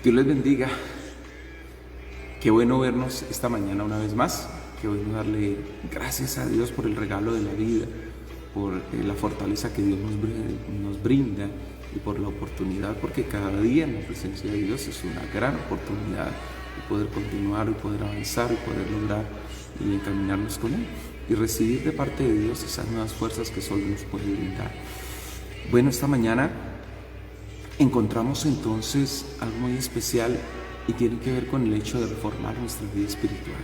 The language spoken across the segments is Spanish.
Dios les bendiga. Qué bueno vernos esta mañana una vez más. Qué bueno darle gracias a Dios por el regalo de la vida, por la fortaleza que Dios nos brinda y por la oportunidad, porque cada día en la presencia de Dios es una gran oportunidad de poder continuar y poder avanzar y poder lograr y encaminarnos con Él y recibir de parte de Dios esas nuevas fuerzas que solo nos puede brindar. Bueno, esta mañana encontramos entonces algo muy especial y tiene que ver con el hecho de reformar nuestra vida espiritual,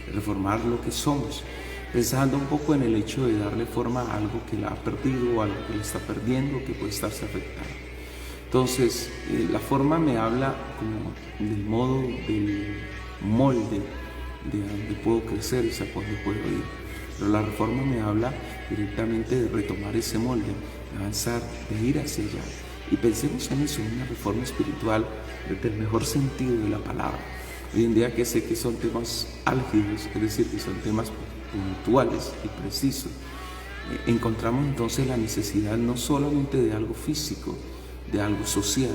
de reformar lo que somos, pensando un poco en el hecho de darle forma a algo que la ha perdido o algo que la está perdiendo, que puede estarse afectando. Entonces, la forma me habla como del modo, del molde de dónde puedo crecer y hacia dónde puedo ir. Pero la reforma me habla directamente de retomar ese molde, de avanzar, de ir hacia allá. Y pensemos en eso, en una reforma espiritual desde el mejor sentido de la palabra. Hoy en día que sé que son temas álgidos, es decir, que son temas puntuales y precisos, encontramos entonces la necesidad no solamente de algo físico, de algo social,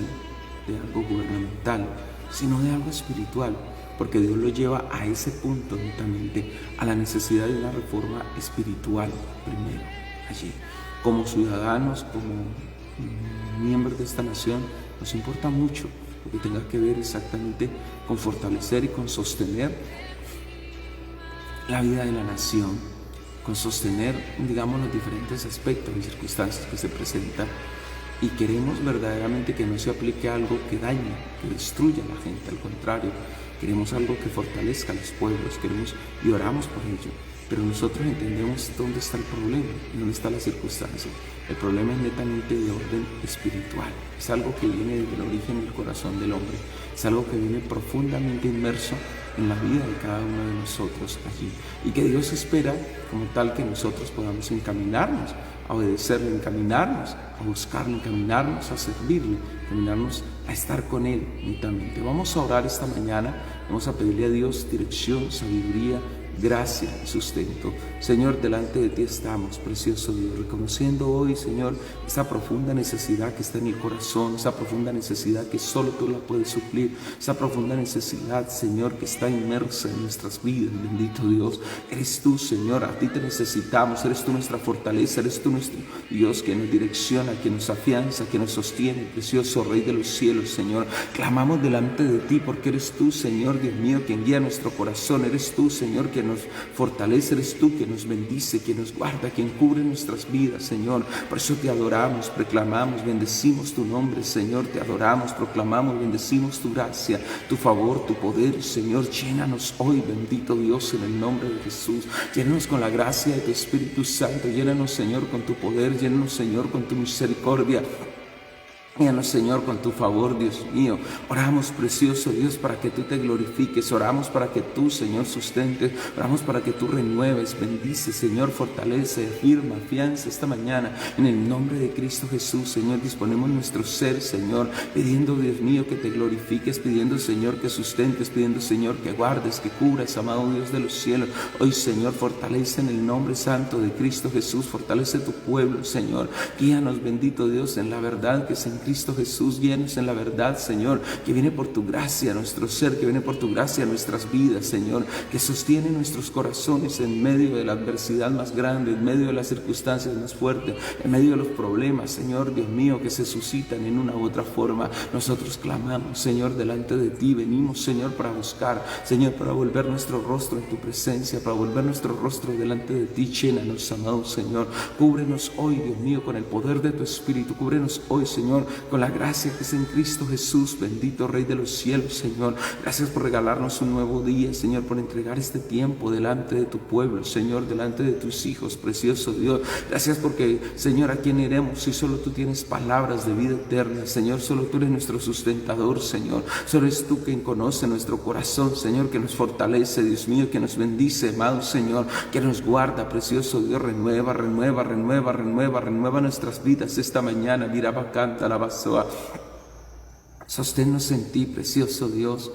de algo gubernamental, sino de algo espiritual, porque Dios lo lleva a ese punto netamente, a la necesidad de una reforma espiritual primero, allí. Como ciudadanos, como miembros de esta nación, nos importa mucho lo que tenga que ver exactamente con fortalecer y con sostener la vida de la nación, con sostener, digamos, los diferentes aspectos y circunstancias que se presentan, y queremos verdaderamente que no se aplique algo que dañe, que destruya a la gente. Al contrario, queremos algo que fortalezca a los pueblos, queremos y oramos por ello. Pero nosotros entendemos dónde está el problema y dónde está la circunstancia. El problema es netamente de orden espiritual. Es algo que viene desde el origen del corazón del hombre. Es algo que viene profundamente inmerso en la vida de cada uno de nosotros allí. Y que Dios espera como tal que nosotros podamos encaminarnos a obedecerle, encaminarnos a buscarle, encaminarnos a servirle, encaminarnos a estar con Él netamente. Vamos a orar esta mañana, vamos a pedirle a Dios dirección, sabiduría, gracia y sustento. Señor, delante de ti estamos, precioso Dios, reconociendo hoy, Señor, esa profunda necesidad que está en mi corazón, esa profunda necesidad que solo tú la puedes suplir, esa profunda necesidad, Señor, que está inmersa en nuestras vidas. Bendito Dios, eres tú, Señor, a ti te necesitamos, eres tú nuestra fortaleza, eres tú nuestro Dios que nos direcciona, que nos afianza, que nos sostiene, precioso Rey de los cielos, Señor. Clamamos delante de ti porque eres tú, Señor, Dios mío, quien guía nuestro corazón, eres tú, Señor, que nos fortalece, eres tú que nos bendice, que nos guarda, quien cubre nuestras vidas, Señor. Por eso te adoramos, proclamamos, bendecimos tu nombre, Señor. Te adoramos, proclamamos, bendecimos tu gracia, tu favor, tu poder, Señor. Llénanos hoy, bendito Dios, en el nombre de Jesús. Llénanos con la gracia de tu Espíritu Santo. Llénanos, Señor, con tu poder. Llénanos, Señor, con tu misericordia. Llénanos, Señor, con tu favor, Dios mío. Oramos, precioso Dios, para que tú te glorifiques. Oramos para que tú, Señor, sustentes. Oramos para que tú renueves, bendice, Señor, fortalece, afirma, afianza esta mañana. En el nombre de Cristo Jesús, Señor, disponemos nuestro ser, Señor, pidiendo, Dios mío, que te glorifiques, pidiendo, Señor, que sustentes, pidiendo, Señor, que guardes, que cubras, amado Dios de los cielos. Hoy, Señor, fortalece en el nombre santo de Cristo Jesús, fortalece tu pueblo, Señor. Guíanos, bendito Dios, en la verdad que es en Cristo Jesús, guíanos en la verdad, Señor, que viene por tu gracia, nuestro ser, que viene por tu gracia, nuestras vidas, Señor, que sostiene nuestros corazones en medio de la adversidad más grande, en medio de las circunstancias más fuertes, en medio de los problemas, Señor, Dios mío, que se suscitan en una u otra forma. Nosotros clamamos, Señor, delante de ti, venimos, Señor, para buscar, Señor, para volver nuestro rostro en tu presencia, para volver nuestro rostro delante de ti. Llénanos, amado Señor, cúbrenos hoy, Dios mío, con el poder de tu Espíritu, cúbrenos hoy, Señor, con la gracia que es en Cristo Jesús. Bendito Rey de los cielos, Señor. Gracias por regalarnos un nuevo día, Señor, por entregar este tiempo delante de tu pueblo, Señor, delante de tus hijos, precioso Dios. Gracias porque, Señor, ¿a quién iremos si solo tú tienes palabras de vida eterna? Señor, solo tú eres nuestro sustentador, Señor. Solo eres tú quien conoce nuestro corazón, Señor, que nos fortalece, Dios mío, que nos bendice, amado Señor, que nos guarda, precioso Dios. Renueva nuestras vidas esta mañana. Miraba, canta la basoa. Sosténnos en ti, precioso Dios,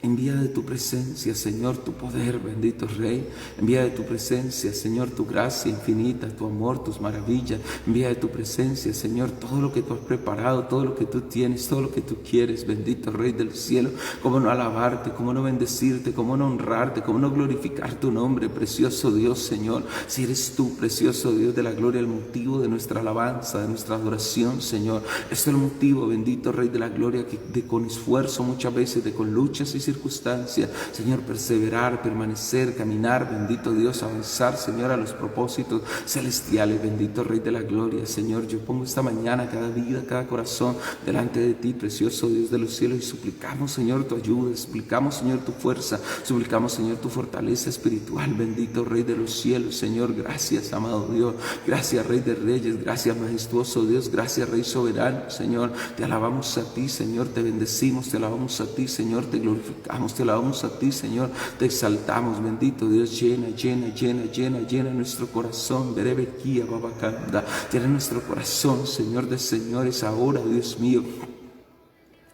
Envía de tu presencia, Señor, tu poder, bendito Rey. Envía de tu presencia, Señor, tu gracia infinita, tu amor, tus maravillas. Envía de tu presencia, Señor, todo lo que tú has preparado, todo lo que tú tienes, todo lo que tú quieres, bendito Rey del cielo. Cómo no alabarte, cómo no bendecirte, cómo no honrarte, cómo no glorificar tu nombre, precioso Dios, Señor. Si eres tú, precioso Dios de la gloria, el motivo de nuestra alabanza, de nuestra adoración, Señor. Este es el motivo, bendito Rey de la gloria, que con esfuerzo muchas veces, con luchas y circunstancias, Señor, perseverar, permanecer, caminar, bendito Dios, avanzar, Señor, a los propósitos celestiales, bendito Rey de la gloria, Señor. Yo pongo esta mañana cada vida, cada corazón delante de ti, precioso Dios de los cielos, y suplicamos, Señor, tu ayuda, suplicamos, Señor, tu fuerza, suplicamos, Señor, tu fortaleza espiritual, bendito Rey de los cielos, Señor. Gracias, amado Dios, gracias, Rey de reyes, gracias, majestuoso Dios, gracias, Rey soberano, Señor. Te alabamos a ti, Señor, te bendecimos, te alabamos a ti, Señor, te glorificamos, te alabamos a ti, Señor, te exaltamos, bendito Dios. Llena, llena, llena, llena, llena nuestro corazón, Berebequía, Babacanda, llena nuestro corazón, Señor de señores, ahora, Dios mío.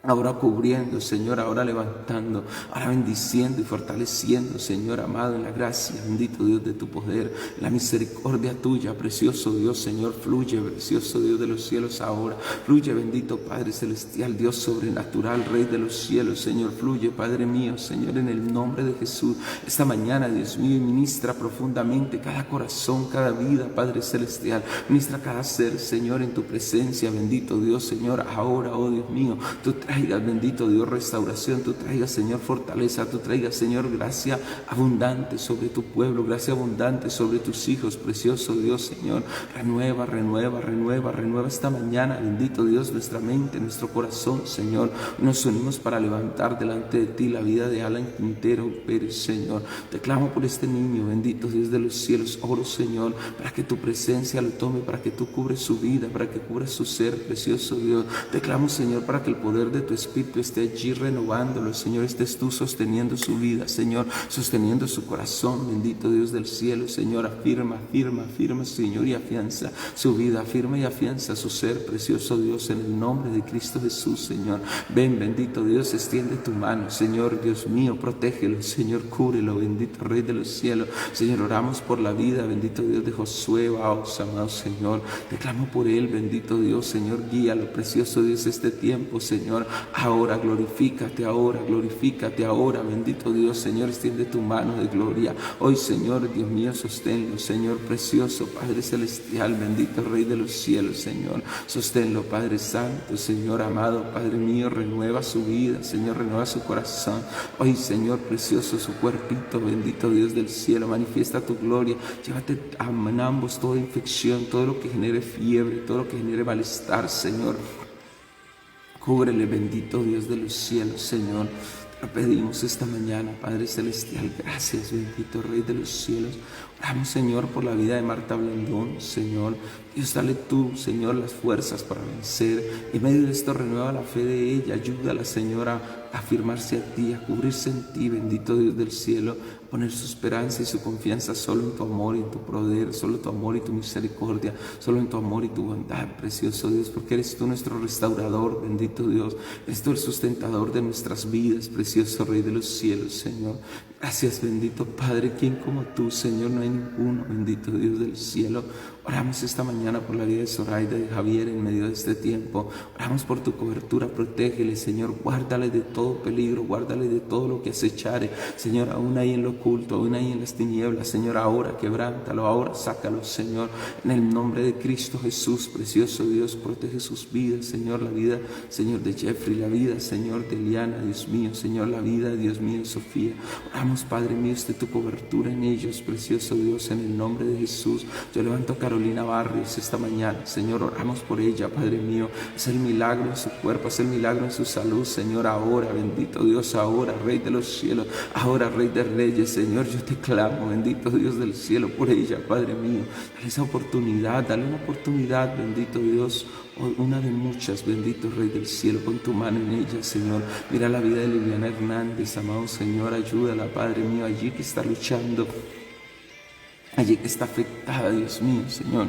Ahora cubriendo, Señor, ahora levantando, ahora bendiciendo y fortaleciendo, Señor amado, en la gracia, bendito Dios de tu poder, en la misericordia tuya, precioso Dios, Señor, fluye, precioso Dios de los cielos ahora, fluye, bendito Padre celestial, Dios sobrenatural, Rey de los cielos, Señor, fluye, Padre mío, Señor, en el nombre de Jesús, esta mañana, Dios mío, ministra profundamente cada corazón, cada vida, Padre celestial, ministra cada ser, Señor, en tu presencia, bendito Dios, Señor, ahora, oh Dios mío, tú traigas, bendito Dios, restauración, tú traigas, Señor, fortaleza, tú traigas, Señor, gracia abundante sobre tu pueblo, gracia abundante sobre tus hijos, precioso Dios, Señor. Renueva, renueva, renueva, renueva esta mañana, bendito Dios, nuestra mente, nuestro corazón, Señor. Nos unimos para levantar delante de ti la vida de Alan Quintero Pérez, Señor. Te clamo por este niño, bendito Dios de los cielos, oro, Señor, para que tu presencia lo tome, para que tú cubres su vida, para que cubras su ser, precioso Dios. Te clamo, Señor, para que el poder de tu Espíritu esté allí renovándolo, Señor, estés tú sosteniendo su vida, Señor, sosteniendo su corazón, bendito Dios del cielo, Señor, afirma, afirma, afirma, Señor, y afianza su vida, afirma y afianza su ser, precioso Dios, en el nombre de Cristo Jesús, Señor. Ven, bendito Dios, extiende tu mano, Señor, Dios mío, protégelo, Señor, cúbrelo, bendito Rey de los cielos, Señor, oramos por la vida, bendito Dios de Josué Baos, amado Señor, te clamo por él, bendito Dios, Señor, guíalo, precioso Dios, este tiempo, Señor. Ahora glorifícate, ahora, bendito Dios, Señor, extiende tu mano de gloria. Hoy, Señor, Dios mío, sosténlo, Señor, precioso, Padre celestial, bendito Rey de los cielos, Señor, sosténlo, Padre santo, Señor amado, Padre mío, renueva su vida, Señor, renueva su corazón. Hoy, Señor, precioso, su cuerpito, bendito Dios del cielo, manifiesta tu gloria, llévate en ambos toda infección, todo lo que genere fiebre, todo lo que genere malestar, Señor. Cúbrele, bendito Dios de los cielos, Señor. Te lo pedimos esta mañana, Padre celestial. Gracias, bendito Rey de los cielos. Oramos, Señor, por la vida de Marta Blandón, Señor. Dios, dale tú, Señor, las fuerzas para vencer. En medio de esto, renueva la fe de ella. Ayúdala, Señor, a afirmarse a ti, a cubrirse en ti, bendito Dios del cielo. A poner su esperanza y su confianza solo en tu amor y en tu poder, solo en tu amor y tu misericordia, solo en tu amor y tu bondad, precioso Dios, porque eres tú nuestro restaurador, bendito Dios. Eres tú el sustentador de nuestras vidas, precioso Rey de los cielos, Señor. Gracias, bendito Padre, quien como tú, Señor, no hay ninguno, bendito Dios del cielo. Oramos esta mañana por la vida de Zoraida y de Javier en medio de este tiempo. Oramos por tu cobertura, protégele, Señor, guárdale de todo peligro, guárdale de todo lo que acechare, Señor, aún ahí en lo oculto, aún ahí en las tinieblas, Señor, ahora quebrántalo, ahora sácalo, Señor, en el nombre de Cristo Jesús, precioso Dios, protege sus vidas, Señor, la vida, Señor, de Jeffrey, la vida, Señor, de Eliana, Dios mío, Señor, la vida, Dios mío, de Sofía. Oramos, Padre mío, esté tu cobertura en ellos, precioso Dios, en el nombre de Jesús. Yo levanto a Carolina Barrios esta mañana, Señor, oramos por ella, Padre mío, haz el milagro en su cuerpo, haz el milagro en su salud, Señor, ahora, bendito Dios, ahora, Rey de los cielos, ahora, Rey de reyes, Señor, yo te clamo, bendito Dios del cielo, por ella, Padre mío, dale esa oportunidad, dale una oportunidad, bendito Dios, una de muchas, bendito Rey del cielo, pon tu mano en ella, Señor. Mira la vida de Liliana Hernández, amado Señor, ayúdala, Padre mío, allí que está luchando allí que está afectada, Dios mío, Señor,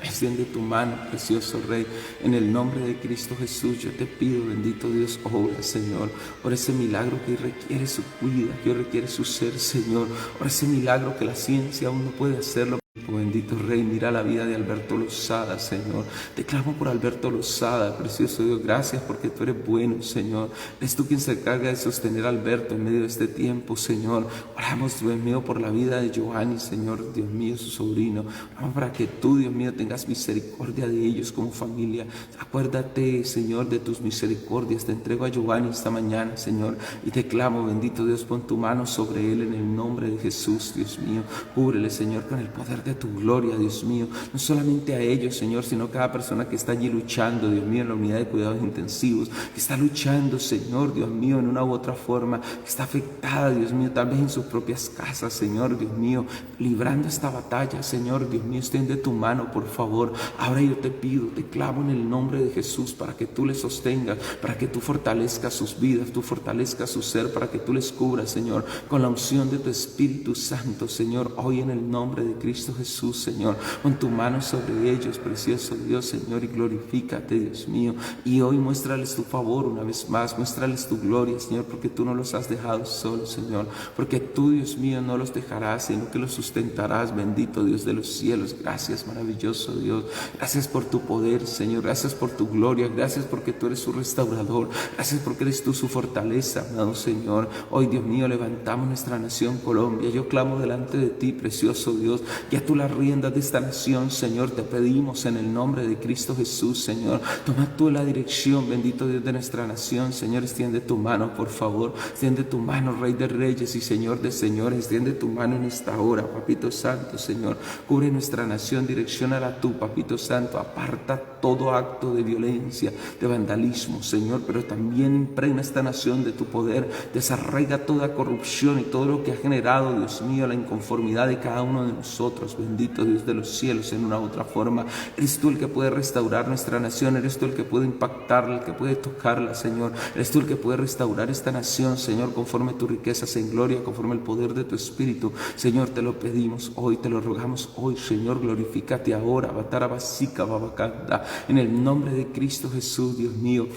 extiende tu mano, precioso Rey, en el nombre de Cristo Jesús. Yo te pido, bendito Dios, obra, Señor, por ese milagro que requiere su vida, que requiere su ser, Señor, por ese milagro que la ciencia aún no puede hacerlo. Bendito Rey, mira la vida de Alberto Lozada, Señor. Te clamo por Alberto Lozada, precioso Dios. Gracias porque tú eres bueno, Señor. Eres tú quien se encarga de sostener a Alberto en medio de este tiempo, Señor. Oramos, Dios mío, por la vida de Giovanni, Señor, Dios mío, su sobrino. Oramos para que tú, Dios mío, tengas misericordia de ellos como familia. Acuérdate, Señor, de tus misericordias. Te entrego a Giovanni esta mañana, Señor, y te clamo, bendito Dios, pon tu mano sobre él en el nombre de Jesús, Dios mío. Cúbrele, Señor, con el poder de tu gloria, Dios mío, no solamente a ellos, Señor, sino a cada persona que está allí luchando, Dios mío, en la unidad de cuidados intensivos, que está luchando, Señor, Dios mío, en una u otra forma, que está afectada, Dios mío, tal vez en sus propias casas, Señor, Dios mío, librando esta batalla, Señor, Dios mío, extiende tu mano, por favor. Ahora yo te pido, te clamo en el nombre de Jesús, para que tú les sostengas, para que tú fortalezcas sus vidas, tú fortalezcas su ser, para que tú les cubras, Señor, con la unción de tu Espíritu Santo, Señor, hoy en el nombre de Cristo Jesús, Señor, pon tu mano sobre ellos, precioso Dios, Señor, y glorifícate, Dios mío, y hoy muéstrales tu favor una vez más, muéstrales tu gloria, Señor, porque tú no los has dejado solos, Señor, porque tú, Dios mío, no los dejarás, sino que los sustentarás, bendito Dios de los cielos. Gracias, maravilloso Dios, gracias por tu poder, Señor, gracias por tu gloria, gracias porque tú eres su restaurador, gracias porque eres tú su fortaleza, amado Señor. Hoy, Dios mío, levantamos nuestra nación Colombia, yo clamo delante de ti, precioso Dios, ya tú las riendas de esta nación, Señor, te pedimos en el nombre de Cristo Jesús, Señor. Toma tú la dirección, bendito Dios de nuestra nación, Señor. Extiende tu mano, por favor. Extiende tu mano, Rey de Reyes y Señor de Señores. Extiende tu mano en esta hora, Papito Santo, Señor. Cubre nuestra nación, direcciónala tú, Papito Santo. Aparta todo acto de violencia, de vandalismo, Señor, pero también impregna esta nación de tu poder. Desarraiga toda corrupción y todo lo que ha generado, Dios mío, la inconformidad de cada uno de nosotros. Bendito Dios de los cielos, en una u otra forma, eres tú el que puede restaurar nuestra nación, eres tú el que puede impactarla, el que puede tocarla, Señor, eres tú el que puede restaurar esta nación, Señor, conforme tu riquezas en gloria, conforme el poder de tu Espíritu, Señor. Te lo pedimos hoy, te lo rogamos hoy, Señor. Glorifícate ahora, Batarabasika Babacanda, en el nombre de Cristo Jesús, Dios mío.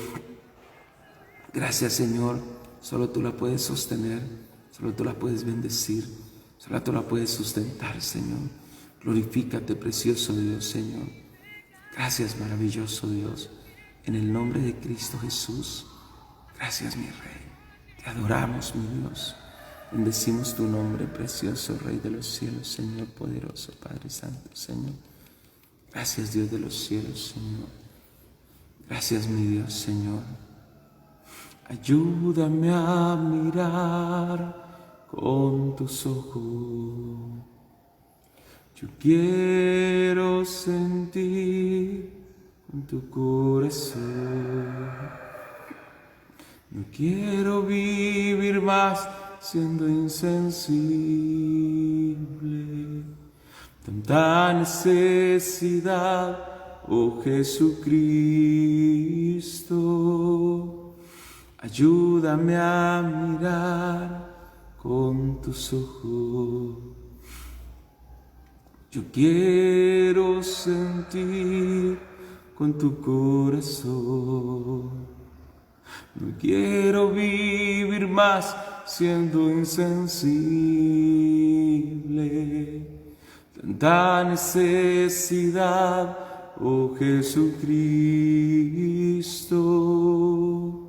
Gracias, Señor. Solo tú la puedes sostener, solo tú la puedes bendecir, solo tú la puedes sustentar, Señor. Glorifícate, precioso Dios, Señor. Gracias, maravilloso Dios. En el nombre de Cristo Jesús. Gracias, mi Rey. Te adoramos, mi Dios. Bendecimos tu nombre, precioso Rey de los cielos, Señor poderoso, Padre Santo, Señor. Gracias, Dios de los cielos, Señor. Gracias, mi Dios, Señor. Ayúdame a mirar con tus ojos. Yo quiero sentir con tu corazón. No quiero vivir más siendo insensible. Tanta necesidad, oh Jesucristo. Ayúdame a mirar con tus ojos. Yo quiero sentir con tu corazón. No quiero vivir más siendo insensible. Tanta necesidad, oh Jesucristo.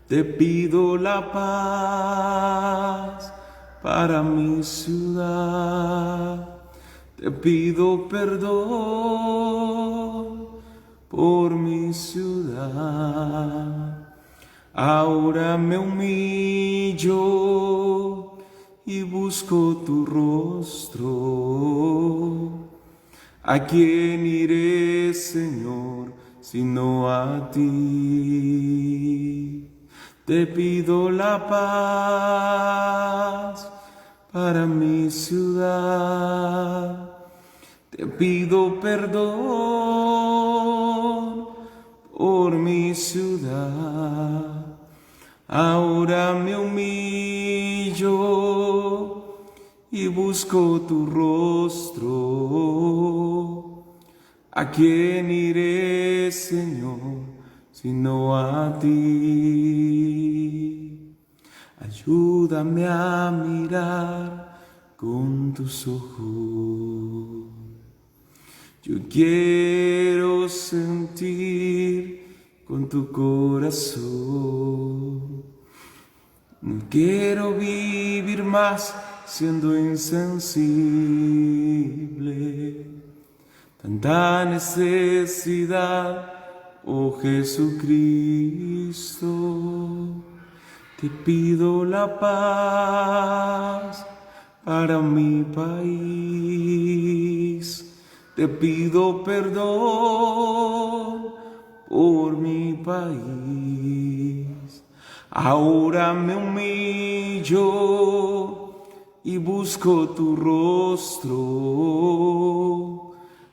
Te pido la paz para mi ciudad. Te pido perdón por mi ciudad. Ahora me humillo y busco tu rostro. ¿A quién iré, Señor, sino a ti? Te pido la paz para mi ciudad. Te pido perdón por mi ciudad. Ahora me humillo y busco tu rostro. ¿A quién iré, Señor, sino a ti? Ayúdame a mirar con tus ojos. Yo quiero sentir con tu corazón. No quiero vivir más siendo insensible. Tanta necesidad, oh Jesucristo. Te pido la paz para mi país. Te pido perdón por mi país. Ahora me humillo y busco tu rostro.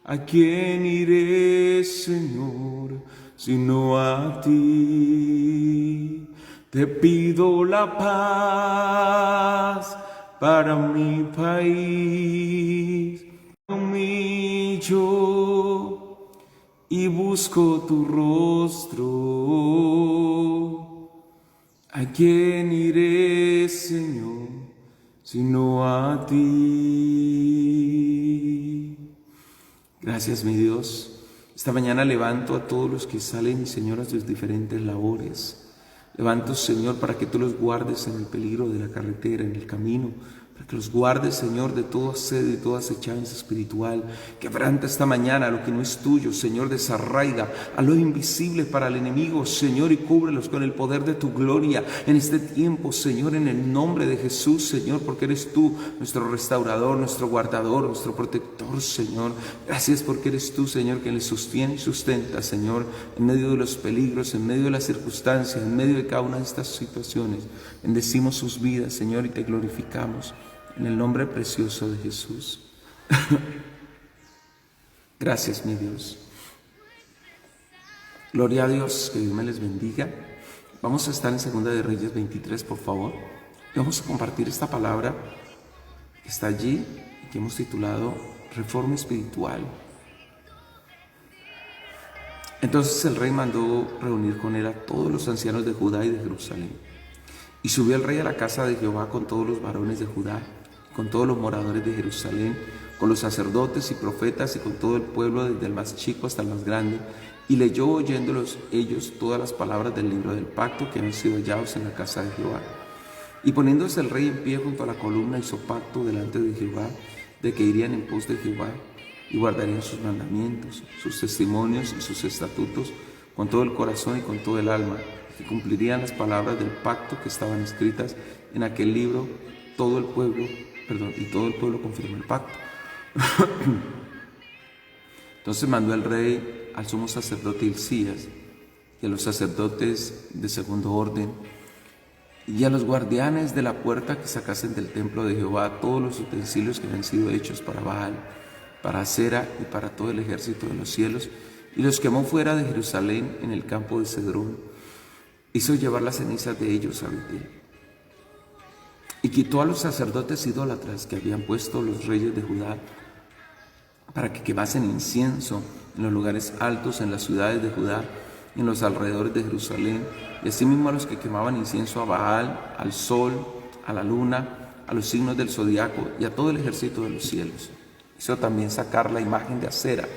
¿A quién iré, Señor, sino a ti? Te pido la paz para mi país. Me humillo y busco tu rostro. ¿A quién iré, Señor, sino a ti? Gracias, mi Dios. Esta mañana levanto a todos los que salen, Señor, a sus diferentes labores. Levanto, Señor, para que tú los guardes en el peligro de la carretera, en el camino, para que los guardes, Señor, de todo asedio y toda acechanza espiritual. Quebranta esta mañana lo que no es tuyo, Señor, desarraiga a lo invisible para el enemigo, Señor, y cúbrelos con el poder de tu gloria en este tiempo, Señor, en el nombre de Jesús, Señor, porque eres tú nuestro restaurador, nuestro guardador, nuestro protector, Señor. Gracias porque eres tú, Señor, quien les sostiene y sustenta, Señor, en medio de los peligros, en medio de las circunstancias, en medio de cada una de estas situaciones. Bendecimos sus vidas, Señor, y te glorificamos en el nombre precioso de Jesús. Gracias, mi Dios. Gloria a Dios, que Dios me les bendiga. Vamos a estar en Segunda de Reyes 23, por favor. Y vamos a compartir esta palabra que está allí y que hemos titulado Reforma Espiritual. Entonces el rey mandó reunir con él a todos los ancianos de Judá y de Jerusalén. Y subió el rey a la casa de Jehová con todos los varones de Judá, con todos los moradores de Jerusalén, con los sacerdotes y profetas y con todo el pueblo, desde el más chico hasta el más grande, y leyó oyéndolos ellos todas las palabras del libro del pacto que habían sido hallados en la casa de Jehová. Y poniéndose el rey en pie junto a la columna, hizo pacto delante de Jehová, de que irían en pos de Jehová, y guardarían sus mandamientos, sus testimonios y sus estatutos, con todo el corazón y con todo el alma, que cumplirían las palabras del pacto que estaban escritas en aquel libro. Todo el pueblo confirmó el pacto. Entonces mandó el rey al sumo sacerdote Hilcías y a los sacerdotes de segundo orden y a los guardianes de la puerta que sacasen del templo de Jehová todos los utensilios que habían sido hechos para Baal, para Acera y para todo el ejército de los cielos, y los quemó fuera de Jerusalén en el campo de Cedrón. Hizo llevar las cenizas de ellos a Betel. Y quitó a los sacerdotes idólatras que habían puesto los reyes de Judá para que quemasen incienso en los lugares altos, en las ciudades de Judá y en los alrededores de Jerusalén, y asimismo a los que quemaban incienso a Baal, al sol, a la luna, a los signos del zodiaco y a todo el ejército de los cielos. Hizo también sacar la imagen de Acera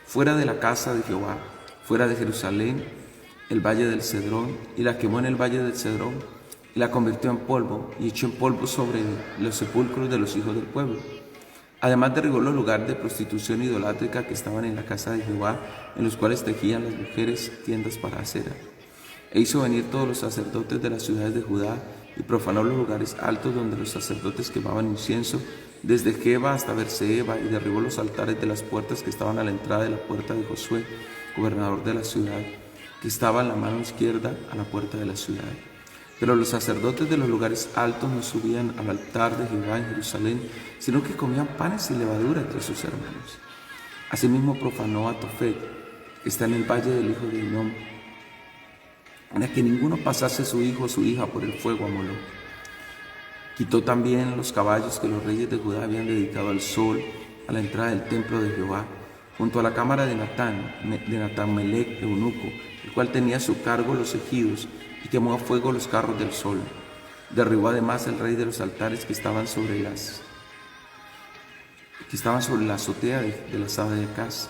fuera de la casa de Jehová, fuera de Jerusalén, el valle del Cedrón, y la quemó en el valle del Cedrón, y la convirtió en polvo, y echó en polvo sobre los sepulcros de los hijos del pueblo. Además derribó los lugares de prostitución idolátrica que estaban en la casa de Jehová, en los cuales tejían las mujeres tiendas para Acera. E hizo venir todos los sacerdotes de las ciudades de Judá, y profanó los lugares altos donde los sacerdotes quemaban incienso, desde Geba hasta Berseba, y derribó los altares de las puertas que estaban a la entrada de la puerta de Josué, gobernador de la ciudad, que estaba en la mano izquierda a la puerta de la ciudad. Pero los sacerdotes de los lugares altos no subían al altar de Jehová en Jerusalén, sino que comían panes y levadura entre sus hermanos. Asimismo profanó a Tofet, que está en el valle del hijo de Hinnom, para que ninguno pasase su hijo o su hija por el fuego a Moloc. Quitó también los caballos que los reyes de Judá habían dedicado al sol a la entrada del templo de Jehová, junto a la cámara de Natán-Melec, eunuco, el cual tenía a su cargo los ejidos, y quemó a fuego los carros del sol. Derribó además el rey de los altares que estaban sobre la azotea de la sala de Acaz,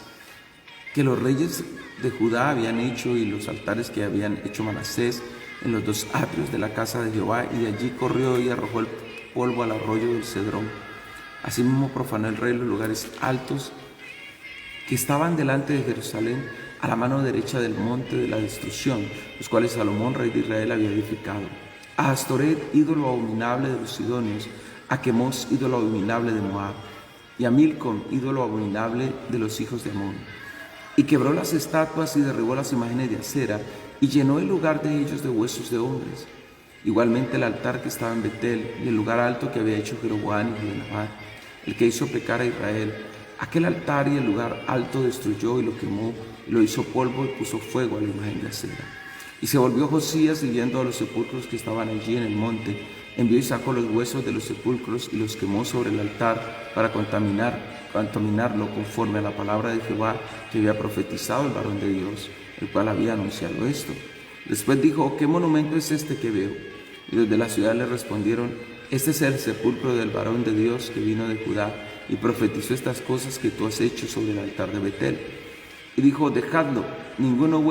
que los reyes de Judá habían hecho, y los altares que habían hecho Manasés en los dos atrios de la casa de Jehová, y de allí corrió y arrojó el polvo al arroyo del Cedrón. Asimismo profanó el rey los lugares altos que estaban delante de Jerusalén, a la mano derecha del monte de la destrucción, los cuales Salomón, rey de Israel, había edificado. A Astoret, ídolo abominable de los sidonios, a Quemos, ídolo abominable de Moab, y a Milcom, ídolo abominable de los hijos de Amón. Y quebró las estatuas y derribó las imágenes de acera, y llenó el lugar de ellos de huesos de hombres. Igualmente el altar que estaba en Betel, y el lugar alto que había hecho Jeroboam, hijo de Nabat, el que hizo pecar a Israel, aquel altar y el lugar alto destruyó y lo quemó, y lo hizo polvo y puso fuego a la imagen de acera. Y se volvió Josías y yendo a los sepulcros que estaban allí en el monte, envió y sacó los huesos de los sepulcros y los quemó sobre el altar para contaminarlo conforme a la palabra de Jehová que había profetizado el varón de Dios, el cual había anunciado esto. Después dijo: ¿qué monumento es este que veo? Y los de la ciudad le respondieron: este es el sepulcro del varón de Dios que vino de Judá y profetizó estas cosas que tú has hecho sobre el altar de Betel. Y dijo: dejadlo, ninguno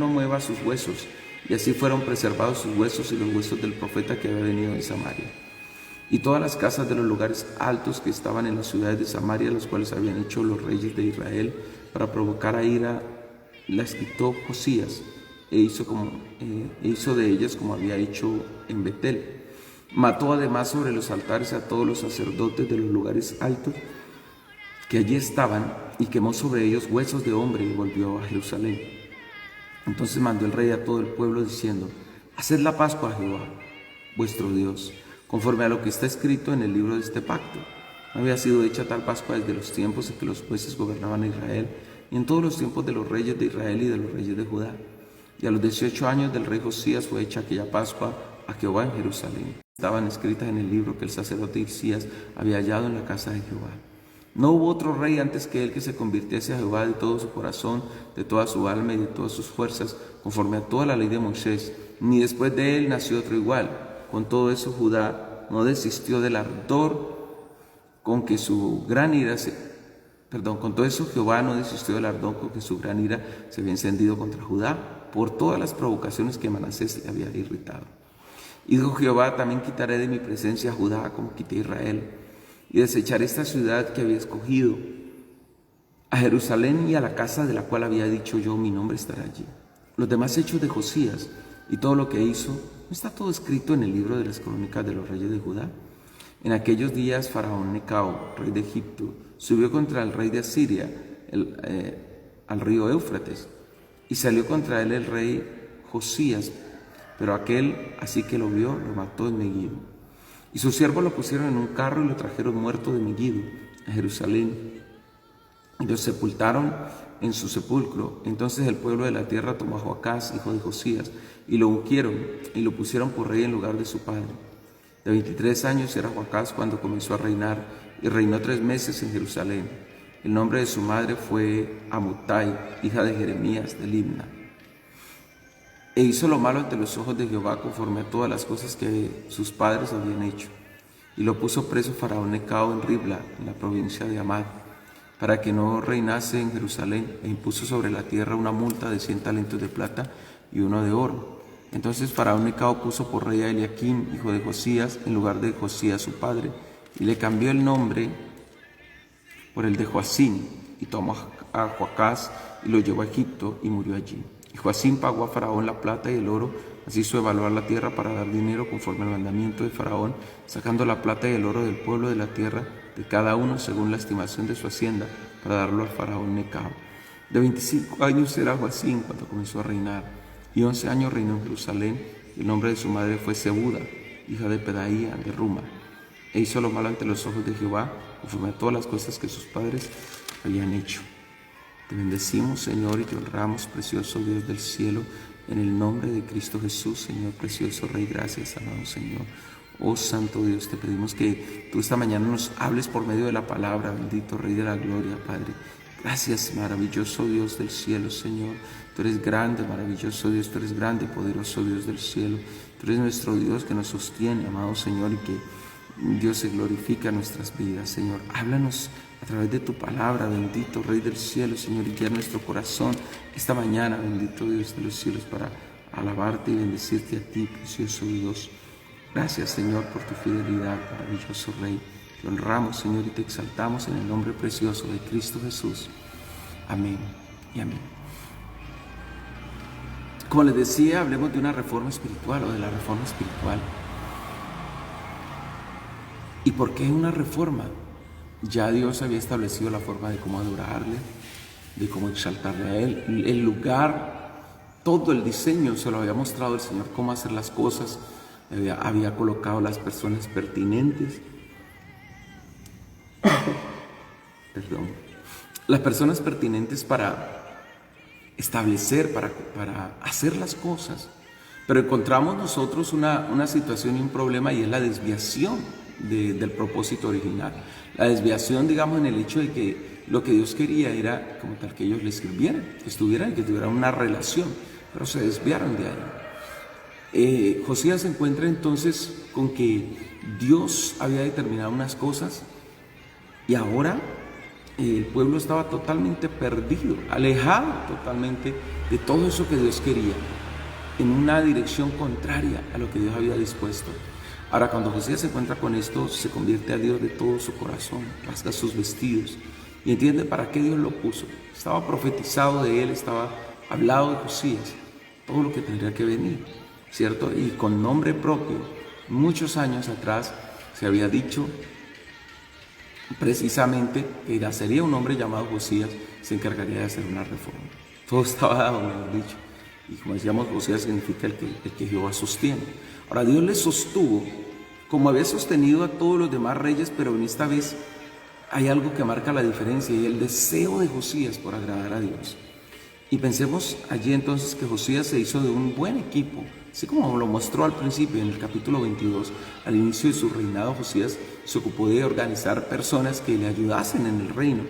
mueva sus huesos. Y así fueron preservados sus huesos y los huesos del profeta que había venido de Samaria. Y todas las casas de los lugares altos que estaban en las ciudades de Samaria, los cuales habían hecho los reyes de Israel para provocar a ira, las quitó Josías e hizo de ellas como había hecho en Betel. Mató además sobre los altares a todos los sacerdotes de los lugares altos que allí estaban, y quemó sobre ellos huesos de hombre, y volvió a Jerusalén. Entonces mandó el rey a todo el pueblo diciendo: haced la Pascua a Jehová, vuestro Dios, conforme a lo que está escrito en el libro de este pacto. No había sido hecha tal Pascua desde los tiempos en que los jueces gobernaban a Israel, y en todos los tiempos de los reyes de Israel y de los reyes de Judá. Y a los 18 años del rey Josías fue hecha aquella Pascua a Jehová en Jerusalén. Estaban escritas en el libro que el sacerdote Hilcías había hallado en la casa de Jehová. No hubo otro rey antes que él que se convirtiese a Jehová de todo su corazón, de toda su alma y de todas sus fuerzas, conforme a toda la ley de Moisés. Ni después de él nació otro igual. Con todo eso Judá no desistió del ardor con que su gran ira con todo eso Jehová no desistió del ardor con que su gran ira se había encendido contra Judá, por todas las provocaciones que Manasés le había irritado. Y dijo Jehová: también quitaré de mi presencia a Judá como quité a Israel, y desecharé esta ciudad que había escogido, a Jerusalén y a la casa de la cual había dicho yo: mi nombre estará allí. Los demás hechos de Josías y todo lo que hizo, ¿no está todo escrito en el libro de las crónicas de los reyes de Judá? En aquellos días Faraón Necao, rey de Egipto, subió contra el rey de Asiria al río Éufrates, y salió contra él el rey Josías, pero aquel, así que lo vio, lo mató en Megiddo. Y sus siervos lo pusieron en un carro y lo trajeron muerto de Megiddo a Jerusalén, y lo sepultaron en su sepulcro. Entonces el pueblo de la tierra tomó a Joacás, hijo de Josías, y lo ungieron y lo pusieron por rey en lugar de su padre. De 23 años era Joacás cuando comenzó a reinar, y reinó 3 meses en Jerusalén. El nombre de su madre fue Amutai, hija de Jeremías de Libna. E hizo lo malo ante los ojos de Jehová, conforme a todas las cosas que sus padres habían hecho. Y lo puso preso Faraón Necao en Ribla, en la provincia de Amad, para que no reinase en Jerusalén, e impuso sobre la tierra una multa de 100 talentos de plata y 1 de oro. Entonces Faraón Necao puso por rey a Eliaquim, hijo de Josías, en lugar de Josías su padre, y le cambió el nombre por el de Joacim, y tomó a Joacás y lo llevó a Egipto, y murió allí. Y Joacim pagó a Faraón la plata y el oro, así hizo evaluar la tierra para dar dinero conforme al mandamiento de Faraón, sacando la plata y el oro del pueblo de la tierra, de cada uno según la estimación de su hacienda, para darlo al Faraón Necao. De 25 años era Joacim cuando comenzó a reinar, y 11 años reinó en Jerusalén, y el nombre de su madre fue Zebuda, hija de Pedaía de Ruma. E hizo lo malo ante los ojos de Jehová, conforme a todas las cosas que sus padres habían hecho. Te bendecimos, Señor, y te honramos, precioso Dios del cielo, en el nombre de Cristo Jesús, Señor, precioso Rey. Gracias, amado Señor. Oh Santo Dios, te pedimos que tú esta mañana nos hables por medio de la palabra, bendito Rey de la Gloria, Padre. Gracias, maravilloso Dios del cielo, Señor. Tú eres grande, maravilloso Dios, tú eres grande, poderoso Dios del cielo. Tú eres nuestro Dios que nos sostiene, amado Señor, y que Dios se glorifica en nuestras vidas, Señor. Háblanos a través de tu palabra, bendito Rey del cielo, Señor, y guía nuestro corazón esta mañana, bendito Dios de los cielos, para alabarte y bendecirte a ti, precioso Dios. Gracias, Señor, por tu fidelidad, maravilloso Rey. Te honramos, Señor, y te exaltamos en el nombre precioso de Cristo Jesús. Amén y amén. Como les decía, hablemos de una reforma espiritual o de la reforma espiritual. ¿Y por qué una reforma? Ya Dios había establecido la forma de cómo adorarle, de cómo exaltarle a Él. El lugar, todo el diseño se lo había mostrado el Señor, cómo hacer las cosas. Había colocado las personas pertinentes. Perdón. Las personas pertinentes para establecer, para hacer las cosas. Pero encontramos nosotros una situación y un problema, y es la desviación del propósito original. La desviación, digamos, en el hecho de que lo que Dios quería era como tal que ellos le sirvieran, que estuvieran, que tuvieran una relación, pero se desviaron de ahí. Josías se encuentra entonces con que Dios había determinado unas cosas y ahora el pueblo estaba totalmente perdido, alejado totalmente de todo eso que Dios quería, en una dirección contraria a lo que Dios había dispuesto. Ahora, cuando Josías se encuentra con esto, se convierte a Dios de todo su corazón, rasga sus vestidos y entiende para qué Dios lo puso. Estaba profetizado de él, estaba hablado de Josías, todo lo que tendría que venir, ¿cierto? Y con nombre propio, muchos años atrás se había dicho precisamente que sería un hombre llamado Josías, se encargaría de hacer una reforma. Todo estaba dado, mejor dicho. Y como decíamos, Josías significa el que Jehová sostiene. Ahora, Dios le sostuvo como había sostenido a todos los demás reyes, pero en esta vez hay algo que marca la diferencia, y el deseo de Josías por agradar a Dios. Y pensemos allí entonces que Josías se hizo de un buen equipo, así como lo mostró al principio en el capítulo 22. Al inicio de su reinado, Josías se ocupó de organizar personas que le ayudasen en el reino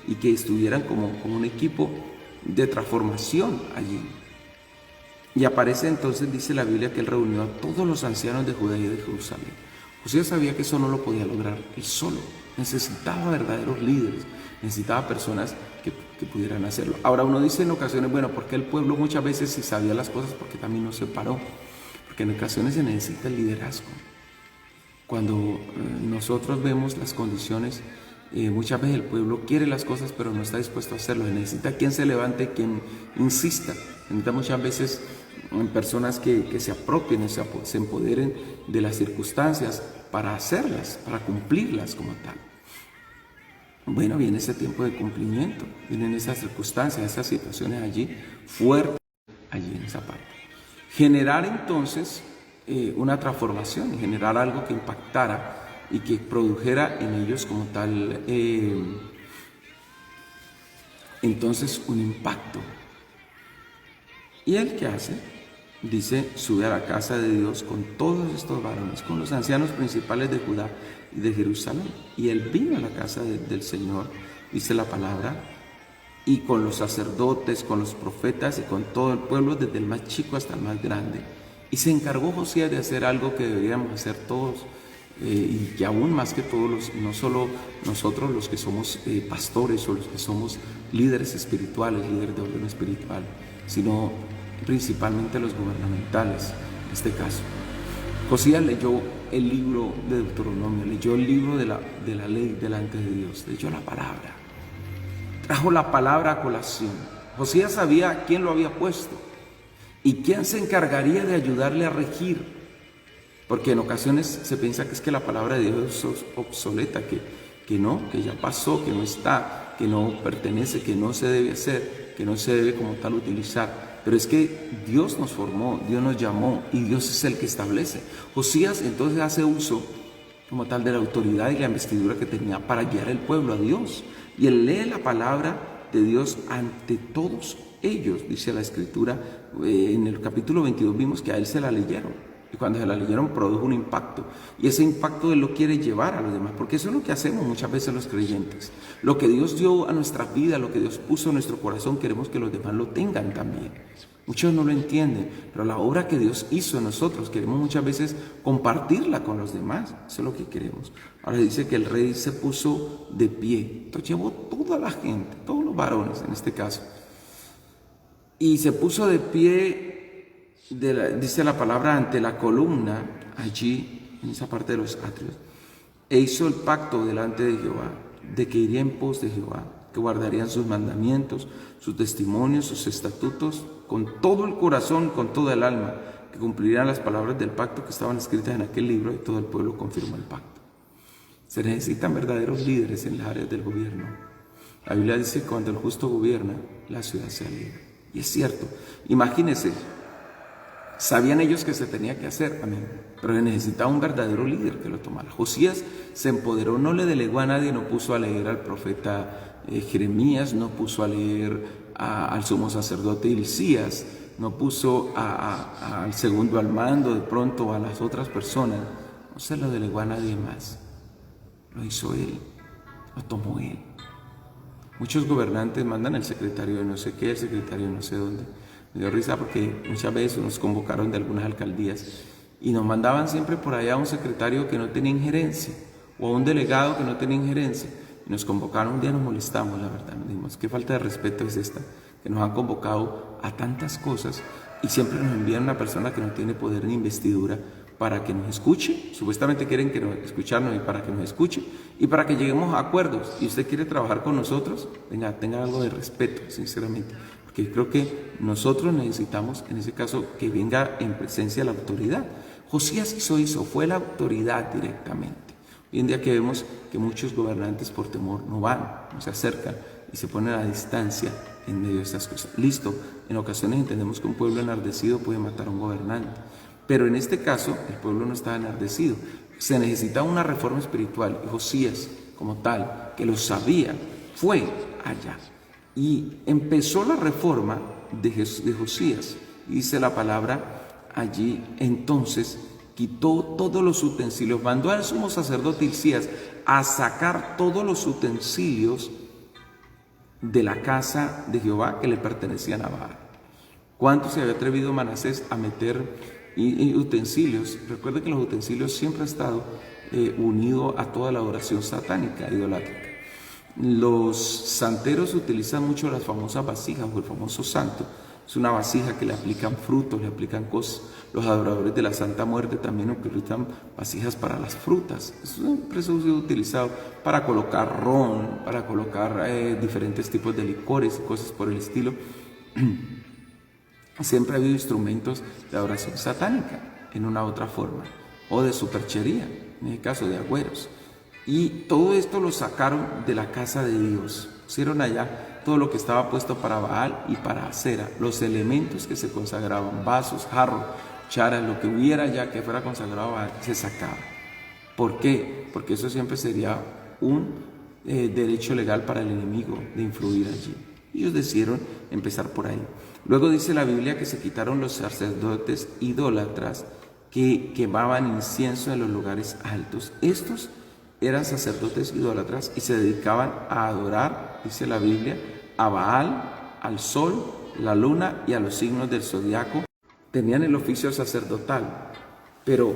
y que estuvieran como un equipo de transformación allí. Y aparece entonces, dice la Biblia, que él reunió a todos los ancianos de Judá y de Jerusalén. Josías sabía que eso no lo podía lograr él solo. Necesitaba verdaderos líderes, necesitaba personas que pudieran hacerlo. Ahora uno dice en ocasiones, bueno, ¿por qué el pueblo muchas veces sí sabía las cosas? Porque también no se paró. Porque en ocasiones se necesita el liderazgo. Cuando nosotros vemos las condiciones, muchas veces el pueblo quiere las cosas, pero no está dispuesto a hacerlo. Necesita quien se levante, quien insista. Necesita muchas veces personas que se apropien, se empoderen de las circunstancias para hacerlas, para cumplirlas como tal. Bueno, viene ese tiempo de cumplimiento, vienen esas circunstancias, esas situaciones allí, fuertes allí en esa parte. Generar entonces una transformación, generar algo que impactara y que produjera en ellos como tal, entonces un impacto. ¿Y él qué hace? Dice, sube a la casa de Dios con todos estos varones, con los ancianos principales de Judá y de Jerusalén. Y él vino a la casa del Señor, dice la palabra, y con los sacerdotes, con los profetas y con todo el pueblo, desde el más chico hasta el más grande. Y se encargó Josías de hacer algo que deberíamos hacer todos, y que aún más que todos, no solo nosotros los que somos pastores o los que somos líderes espirituales, líderes de orden espiritual, sino principalmente los gubernamentales, en este caso. Josías leyó el libro de Deuteronomio, leyó el libro de la ley delante de Dios, leyó la palabra, trajo la palabra a colación. Josías sabía quién lo había puesto y quién se encargaría de ayudarle a regir, porque en ocasiones se piensa que es que la palabra de Dios es obsoleta, que no, que ya pasó, que no está, que no pertenece, que no se debe hacer, que no se debe como tal utilizar. Pero es que Dios nos formó, Dios nos llamó y Dios es el que establece. Josías entonces hace uso como tal de la autoridad y la investidura que tenía para guiar al pueblo a Dios. Y él lee la palabra de Dios ante todos ellos, dice la Escritura. En el capítulo 22 vimos que a él se la leyeron. Y cuando se la leyeron produjo un impacto. Y ese impacto Él lo quiere llevar a los demás, porque eso es lo que hacemos muchas veces los creyentes. Lo que Dios dio a nuestra vida, lo que Dios puso en nuestro corazón, queremos que los demás lo tengan también. Muchos no lo entienden, pero la obra que Dios hizo en nosotros, queremos muchas veces compartirla con los demás. Eso es lo que queremos. Ahora dice que el rey se puso de pie. Entonces llevó toda la gente, todos los varones en este caso. Y se puso de pie, dice la palabra, ante la columna, allí, en esa parte de los atrios. E hizo el pacto delante de Jehová, de que iría en pos de Jehová, que guardarían sus mandamientos, sus testimonios, sus estatutos, con todo el corazón, con toda el alma, que cumplirían las palabras del pacto que estaban escritas en aquel libro, y todo el pueblo confirmó el pacto. Se necesitan verdaderos líderes en las áreas del gobierno. La Biblia dice que cuando el justo gobierna, la ciudad se alegra. Y es cierto. Imagínense, sabían ellos que se tenía que hacer, amén, pero necesitaba un verdadero líder que lo tomara. Josías se empoderó, no le delegó a nadie, no puso a leer al profeta Jeremías, no puso a leer al sumo sacerdote Hilcías, no puso al segundo al mando de pronto a las otras personas, no se lo delegó a nadie más, lo hizo Él, lo tomó Él. Muchos gobernantes mandan al secretario de no sé qué, el secretario de no sé dónde. Me dio risa porque muchas veces nos convocaron de algunas alcaldías y nos mandaban siempre por allá a un secretario que no tenía injerencia o a un delegado que no tenía injerencia. Y nos convocaron, un día nos molestamos, la verdad, nos dijimos, qué falta de respeto es esta, que nos han convocado a tantas cosas y siempre nos envían una persona que no tiene poder ni investidura para que nos escuche. Supuestamente quieren escucharnos y para que nos escuche y para que lleguemos a acuerdos. Y usted quiere trabajar con nosotros, venga, tenga algo de respeto, sinceramente, porque creo que nosotros necesitamos, en ese caso, que venga en presencia la autoridad. Josías hizo, fue la autoridad directamente. Hoy en día que vemos que muchos gobernantes por temor no van, no se acercan y se ponen a distancia en medio de estas cosas. Listo, en ocasiones entendemos que un pueblo enardecido puede matar a un gobernante, pero en este caso el pueblo no estaba enardecido. Se necesitaba una reforma espiritual y Josías, como tal, que lo sabía, fue allá y empezó la reforma de Josías. Dice la palabra allí, entonces quitó todos los utensilios, mandó al sumo sacerdote Hilcías a sacar todos los utensilios de la casa de Jehová que le pertenecían a Baal. ¿Cuánto se había atrevido Manasés a meter utensilios? Recuerde que los utensilios siempre han estado unidos a toda la adoración satánica, idolátrica. Los santeros utilizan mucho las famosas vasijas o el famoso santo. Es una vasija que le aplican frutos, le aplican cosas. Los adoradores de la Santa Muerte también utilizan vasijas para las frutas. Siempre se ha utilizado para colocar ron, para colocar diferentes tipos de licores y cosas por el estilo. Siempre ha habido instrumentos de adoración satánica en una u otra forma, o de superchería, en el caso de agüeros. Y todo esto lo sacaron de la casa de Dios. Pusieron allá todo lo que estaba puesto para Baal y para Acera, los elementos que se consagraban, vasos, jarros, charas, lo que hubiera allá que fuera consagrado a Baal, se sacaba. ¿Por qué? Porque eso siempre sería un derecho legal para el enemigo de influir allí. Ellos decidieron empezar por ahí. Luego dice la Biblia que se quitaron los sacerdotes idólatras que quemaban incienso en los lugares altos. Estos eran sacerdotes idólatras y se dedicaban a adorar, dice la Biblia, a Baal, al sol, la luna y a los signos del zodiaco. Tenían el oficio sacerdotal, pero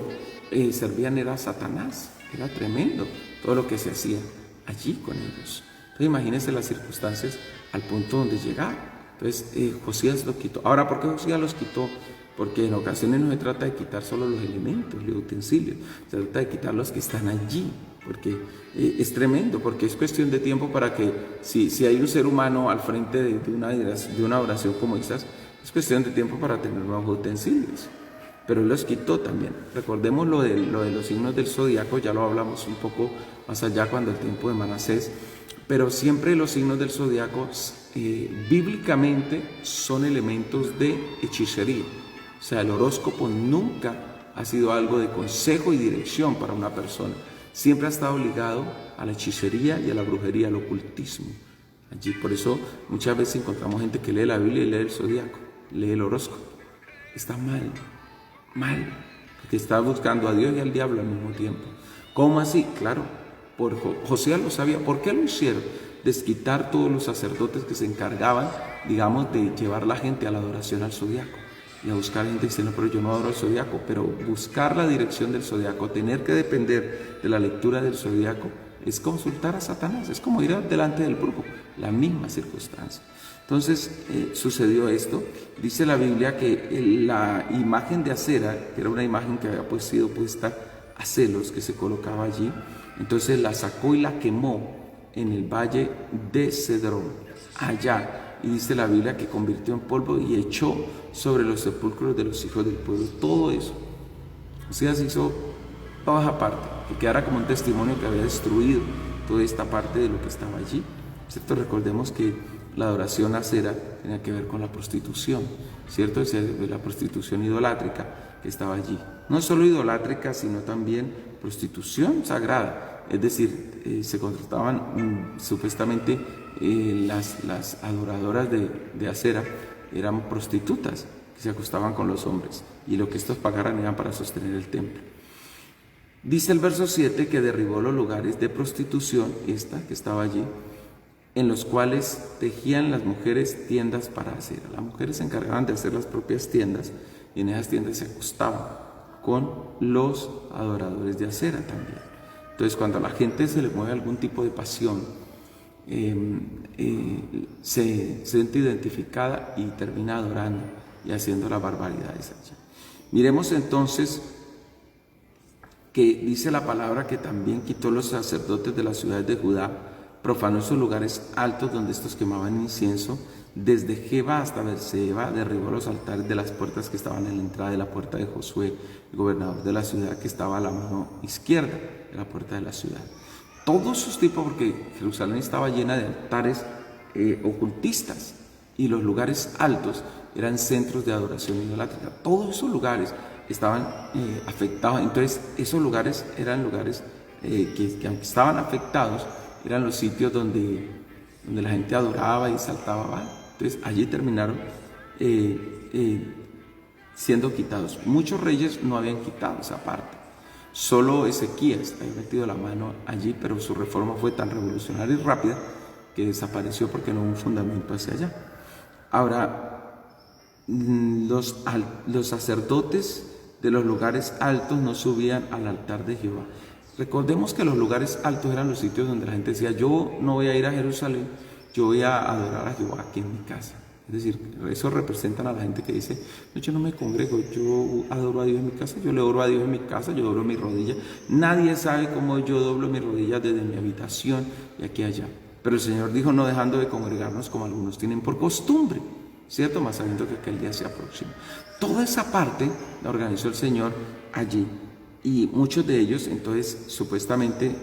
servían era a Satanás. Era tremendo todo lo que se hacía allí con ellos. Entonces imagínense las circunstancias al punto donde llegaron. Entonces Josías los quitó. Ahora, ¿por qué Josías los quitó? Porque en ocasiones no se trata de quitar solo los elementos, los utensilios, se trata de quitar los que están allí, porque es tremendo, porque es cuestión de tiempo para que, si hay un ser humano al frente de una oración como esas, es cuestión de tiempo para tener nuevos utensilios. Pero él los quitó también. Recordemos lo de los signos del zodiaco, ya lo hablamos un poco más allá cuando el tiempo de Manasés, pero siempre los signos del zodiaco bíblicamente son elementos de hechicería. O sea, el horóscopo nunca ha sido algo de consejo y dirección para una persona. Siempre ha estado ligado a la hechicería y a la brujería, al ocultismo. Allí, por eso muchas veces encontramos gente que lee la Biblia y lee el zodiaco, lee el horóscopo. Está mal, mal. que estaba buscando a Dios y al diablo al mismo tiempo. ¿Cómo así? Claro, Josías lo sabía. ¿Por qué lo hicieron? Desquitar todos los sacerdotes que se encargaban, digamos, de llevar la gente a la adoración al zodiaco. Y a buscar gente diciendo, pero yo no adoro al zodiaco. Pero buscar la dirección del zodiaco, tener que depender de la lectura del zodiaco, es consultar a Satanás, es como ir delante del brujo, la misma circunstancia. Entonces sucedió esto. Dice la Biblia que la imagen de Acera, que era una imagen que había sido puesta a celos, que se colocaba allí, entonces la sacó y la quemó en el valle de Cedrón, allá. Y dice la Biblia que convirtió en polvo y echó sobre los sepulcros de los hijos del pueblo. Todo eso. O sea, se hizo toda esa parte, que quedara como un testimonio que había destruido toda esta parte de lo que estaba allí. ¿Cierto? Recordemos que la adoración a Acera tenía que ver con la prostitución, ¿cierto? La prostitución idolátrica que estaba allí. No solo idolátrica, sino también prostitución sagrada. Es decir, se contrataban supuestamente las adoradoras de Acera eran prostitutas que se acostaban con los hombres y lo que estos pagaran eran para sostener el templo. Dice el verso 7 que derribó los lugares de prostitución, esta que estaba allí, en los cuales tejían las mujeres tiendas para Acera. Las mujeres se encargaban de hacer las propias tiendas y en esas tiendas se acostaban con los adoradores de Acera también. Entonces, cuando a la gente se le mueve algún tipo de pasión, se siente identificada y termina adorando y haciendo las barbaridades allí. Miremos entonces que dice la palabra que también quitó los sacerdotes de las ciudades de Judá, profanó esos lugares altos donde estos quemaban incienso, desde Geba hasta Berseba, derribó los altares de las puertas que estaban en la entrada de la puerta de Josué, el gobernador de la ciudad, que estaba a la mano izquierda de la puerta de la ciudad. Todos sus tipos, porque Jerusalén estaba llena de altares ocultistas y los lugares altos eran centros de adoración idolátrica. Todos esos lugares estaban afectados. Entonces, esos lugares eran lugares que aunque estaban afectados, eran los sitios donde la gente adoraba y saltaba Baal. Entonces, allí terminaron siendo quitados. Muchos reyes no habían quitado esa parte. Solo Ezequías había metido la mano allí, pero su reforma fue tan revolucionaria y rápida que desapareció porque no hubo un fundamento hacia allá. Ahora, los sacerdotes de los lugares altos no subían al altar de Jehová. Recordemos que los lugares altos eran los sitios donde la gente decía, yo no voy a ir a Jerusalén, yo voy a adorar a Jehová aquí en mi casa. Es decir, eso representan a la gente que dice, no, yo no me congrego, yo adoro a Dios en mi casa, yo le oro a Dios en mi casa, yo doblo mi rodilla. Nadie sabe cómo yo doblo mi rodilla desde mi habitación y aquí allá. Pero el Señor dijo, no dejando de congregarnos como algunos tienen por costumbre, ¿cierto? Más sabiendo que aquel día se aproxima. Toda esa parte la organizó el Señor allí. Y muchos de ellos, entonces, supuestamente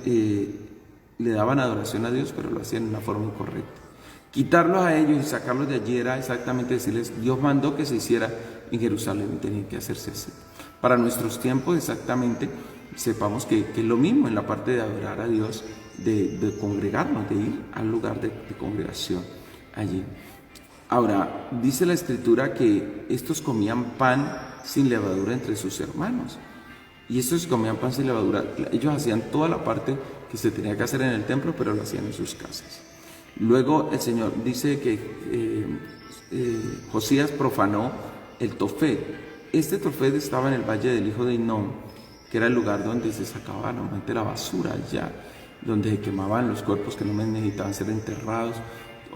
le daban adoración a Dios, pero lo hacían de una forma incorrecta. Quitarlos a ellos y sacarlos de allí era exactamente decirles, Dios mandó que se hiciera en Jerusalén y tenía que hacerse así. Para nuestros tiempos, exactamente, sepamos que es lo mismo en la parte de adorar a Dios, de congregarnos, de ir al lugar de congregación allí. Ahora, dice la Escritura que estos comían pan sin levadura entre sus hermanos. Y estos comían pan sin levadura. Ellos hacían toda la parte que se tenía que hacer en el templo, pero lo hacían en sus casas. Luego el Señor dice que Josías profanó el Tofet. Este Tofet estaba en el valle del hijo de Hinnom, que era el lugar donde se sacaba normalmente la basura allá, donde se quemaban los cuerpos que no necesitaban ser enterrados,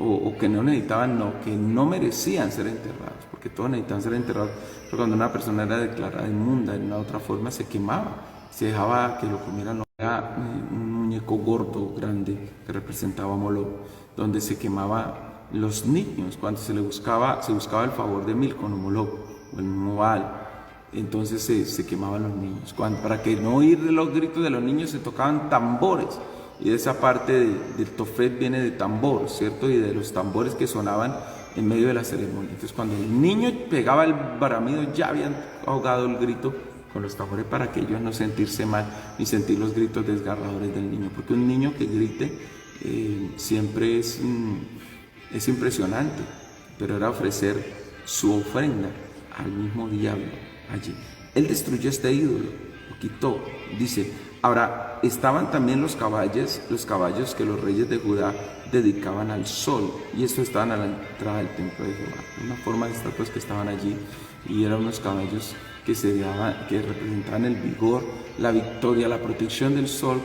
o que no necesitaban, no, que no merecían ser enterrados, porque todos necesitaban ser enterrados, pero cuando una persona era declarada inmunda en una otra forma, se quemaba, se dejaba que lo comieran. Era un muñeco gordo, grande, que representaba a Moloch, donde se quemaba los niños, cuando se buscaba el favor de Milcom o Moloch, o el Baal. Entonces se quemaban los niños. Para que no oír los gritos de los niños, se tocaban tambores. Y de esa parte del Tofet viene de tambor, ¿cierto? Y de los tambores que sonaban en medio de la ceremonia. Entonces, cuando el niño pegaba el bramido, ya habían ahogado el grito con los tambores para que ellos no sentirse mal ni sentir los gritos desgarradores del niño. Porque un niño que grite siempre es impresionante, pero era ofrecer su ofrenda al mismo diablo allí. Él destruyó este ídolo, lo quitó. Dice, ahora estaban también los caballos que los reyes de Judá dedicaban al sol, y estos estaban a la entrada del templo de Jehová. Una forma de estatuas que estaban allí, y eran unos caballos que que representaban el vigor, la victoria, la protección del sol,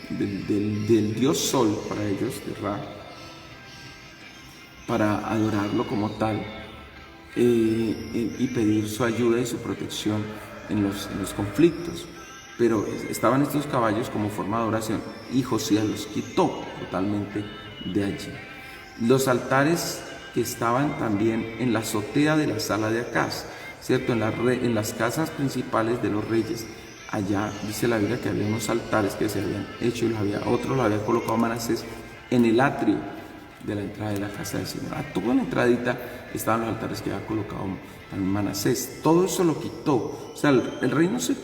del dios sol para ellos, de Ra, para adorarlo como tal, y pedir su ayuda y su protección en los conflictos. Pero estaban estos caballos como forma de adoración, y Josías los quitó totalmente de allí. Los altares que estaban también en la azotea de la sala de Acaz, ¿cierto? En las casas principales de los reyes, allá dice la Biblia que había unos altares que se habían hecho, y otros los había colocado Manasés en el atrio de la entrada de la casa del Señor. A toda la entradita estaban los altares que había colocado también Manasés. Todo eso lo quitó. O sea, el rey no se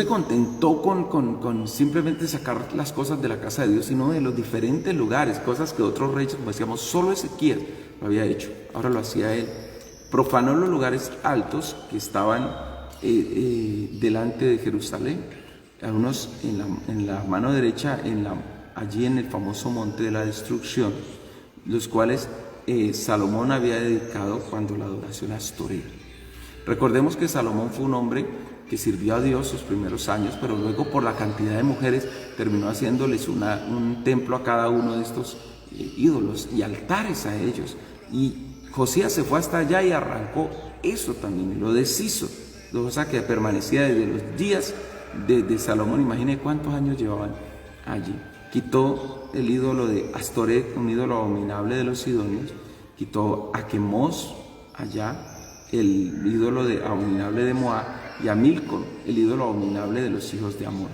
contentó con simplemente sacar las cosas de la casa de Dios, sino de los diferentes lugares, cosas que otros reyes, como decíamos, solo Ezequiel lo había hecho. Ahora lo hacía él. Profanó los lugares altos que estaban delante de Jerusalén, algunos en la mano derecha, allí en el famoso monte de la destrucción, los cuales Salomón había dedicado cuando la adoración a Astoré. Recordemos que Salomón fue un hombre que sirvió a Dios sus primeros años, pero luego por la cantidad de mujeres terminó haciéndoles un templo a cada uno de estos ídolos y altares a ellos. Y Josías se fue hasta allá y arrancó eso también, lo deshizo, cosa que permanecía desde los días de Salomón. Imagine cuántos años llevaban allí. Quitó el ídolo de Astoret, un ídolo abominable de los sidonios. Quitó a Quemos allá, el ídolo abominable de Moab, y a Milcom, el ídolo abominable de los hijos de Amón.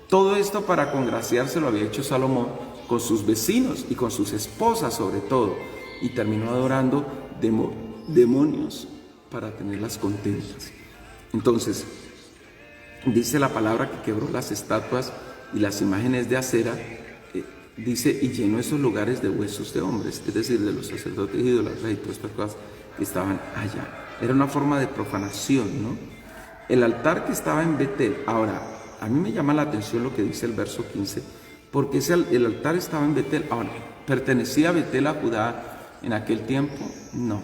Todo esto para congraciarse lo había hecho Salomón con sus vecinos y con sus esposas sobre todo, y terminó adorando demonios para tenerlas contentas. Entonces, dice la palabra que quebró las estatuas y las imágenes de acera, dice, y llenó esos lugares de huesos de hombres, es decir, de los sacerdotes y de las reyes, todas estas cosas que estaban allá. Era una forma de profanación, ¿no? El altar que estaba en Betel. Ahora, a mí me llama la atención lo que dice el verso 15, porque el altar estaba en Betel. Ahora, ¿pertenecía Betel a Judá en aquel tiempo? No.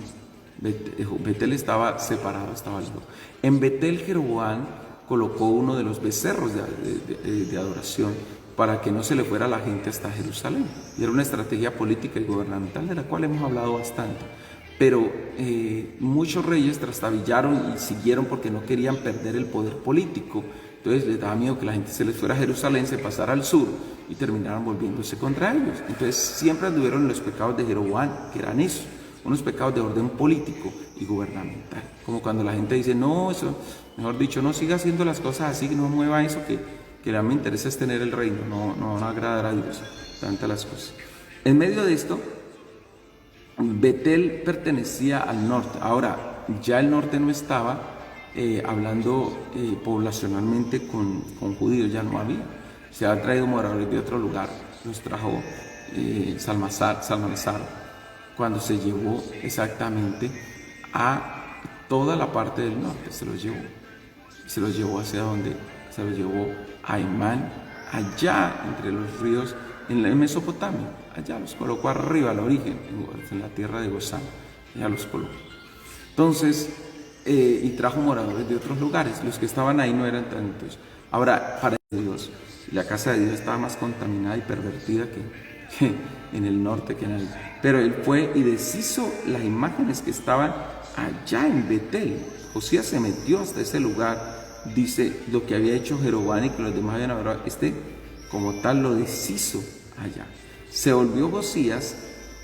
Betel estaba separado, estaba lejos. En Betel, Jeroboam colocó uno de los becerros de adoración para que no se le fuera la gente hasta Jerusalén. Y era una estrategia política y gubernamental de la cual hemos hablado bastante. Pero muchos reyes trastabillaron y siguieron porque no querían perder el poder político. Entonces les daba miedo que la gente se les fuera a Jerusalén, se pasara al sur y terminaran volviéndose contra ellos. Entonces siempre anduvieron en los pecados de Jeroboam, que eran eso, unos pecados de orden político y gubernamental. Como cuando la gente dice, no, eso, mejor dicho, no siga haciendo las cosas así, no mueva eso, que a mí me interesa es tener el reino, no agradar a Dios, tantas las cosas. En medio de esto, Betel pertenecía al norte. Ahora, ya el norte no estaba hablando poblacionalmente con judíos, ya no había. Se habían traído moradores de otro lugar, los trajo Salmanasar, cuando se llevó exactamente a toda la parte del norte, se los llevó hacia donde, se los llevó a Emán, allá entre los ríos, en Mesopotamia, allá los colocó arriba, al origen, en la tierra de Gozán, allá los colocó. Entonces, y trajo moradores de otros lugares, los que estaban ahí no eran tantos. Ahora, para Dios, la casa de Dios estaba más contaminada y pervertida que en el norte, pero él fue y deshizo las imágenes que estaban allá en Betel. Josías se metió hasta ese lugar, dice lo que había hecho Jeroboam y que los demás habían adorado, como tal lo deshizo allá. Se volvió Josías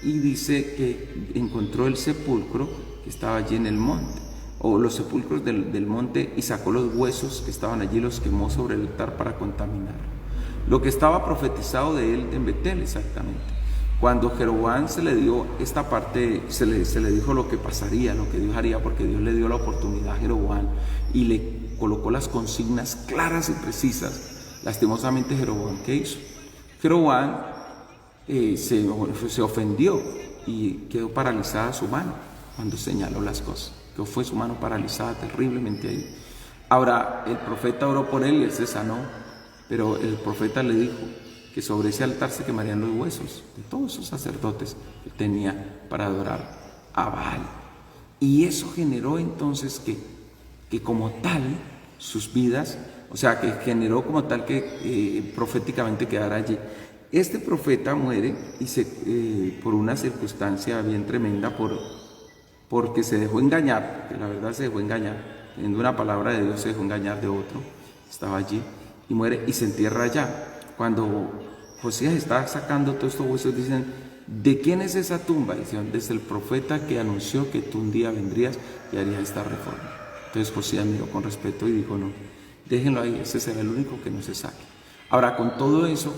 y dice que encontró el sepulcro que estaba allí en el monte, o los sepulcros del monte, y sacó los huesos que estaban allí, los quemó sobre el altar para contaminarlo. Lo que estaba profetizado de él en Betel exactamente. Cuando Jeroboam se le dio esta parte, se le dijo lo que pasaría, lo que Dios haría, porque Dios le dio la oportunidad a Jeroboam y le colocó las consignas claras y precisas. Lastimosamente, Jeroboam, ¿qué hizo? Jeroboam se ofendió y quedó paralizada su mano cuando señaló las cosas. que fue su mano paralizada terriblemente ahí. Ahora, el profeta oró por él y él se sanó, pero el profeta le dijo que sobre ese altar se quemarían los huesos de todos esos sacerdotes que tenía para adorar a Baal. Y eso generó entonces que como tal sus vidas, o sea, que generó como tal que proféticamente quedara allí. Este profeta muere y por una circunstancia bien tremenda, porque se dejó engañar, que la verdad se dejó engañar, teniendo una palabra de Dios se dejó engañar de otro, estaba allí y muere y se entierra allá. Cuando Josías está sacando todos estos huesos, dicen, ¿de quién es esa tumba? Dicen, desde el profeta que anunció que tú un día vendrías y harías esta reforma. Entonces Josías miró con respeto y dijo, no, déjenlo ahí, ese será el único que no se saque. Ahora, con todo eso,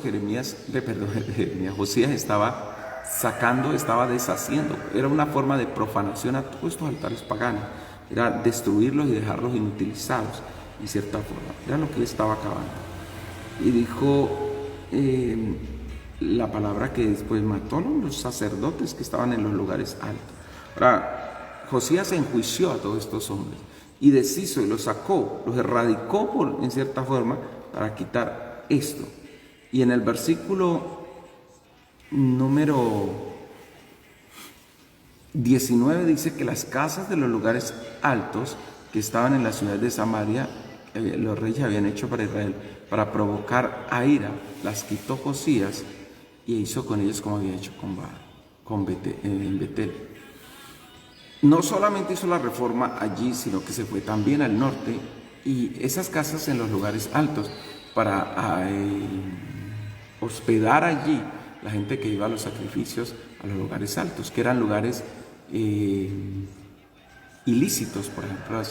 Josías estaba sacando, estaba deshaciendo. Era una forma de profanación a todos estos altares paganos. Era destruirlos y dejarlos inutilizados, en cierta forma. Era lo que él estaba acabando. Y dijo la palabra que después mató a los sacerdotes que estaban en los lugares altos. Ahora, Josías enjuició a todos estos hombres y deshizo y los sacó, los erradicó en cierta forma para quitar esto. Y en el versículo número 19 dice que las casas de los lugares altos que estaban en la ciudad de Samaria, los reyes habían hecho para Israel, para provocar a ira, las quitó Josías y hizo con ellos como había hecho en Betel. No solamente hizo la reforma allí, sino que se fue también al norte y esas casas en los lugares altos para hospedar allí la gente que iba a los sacrificios a los lugares altos, que eran lugares ilícitos, por ejemplo,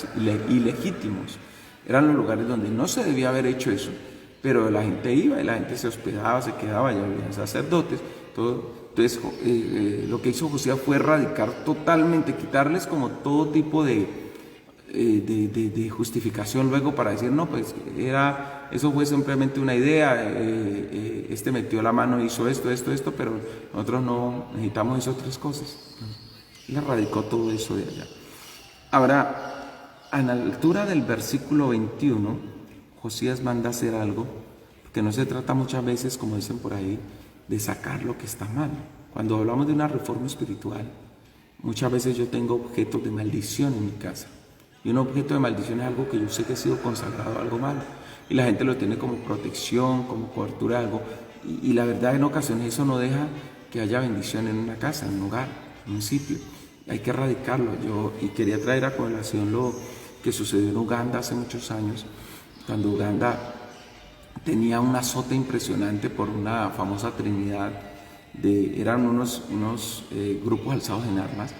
ilegítimos. Eran los lugares donde no se debía haber hecho eso, pero la gente iba y la gente se hospedaba, se quedaba, ya había sacerdotes, todo. Entonces, lo que hizo Josías fue erradicar totalmente, quitarles como todo tipo de justificación luego para decir, no, pues eso fue simplemente una idea, este metió la mano, hizo esto, pero nosotros no necesitamos esas otras cosas. Él erradicó todo eso de allá. Ahora, a la altura del versículo 21, Josías manda hacer algo, porque no se trata muchas veces, como dicen por ahí, de sacar lo que está mal. Cuando hablamos de una reforma espiritual, muchas veces yo tengo objetos de maldición en mi casa. Y un objeto de maldición es algo que yo sé que ha sido consagrado a algo malo. Y la gente lo tiene como protección, como cobertura de algo. Y la verdad, en ocasiones eso no deja que haya bendición en una casa, en un hogar, en un sitio. Hay que erradicarlo. Y quería traer a colación lo que sucedió en Uganda hace muchos años, cuando Uganda tenía un azote impresionante por una famosa trinidad. Eran unos grupos alzados en armas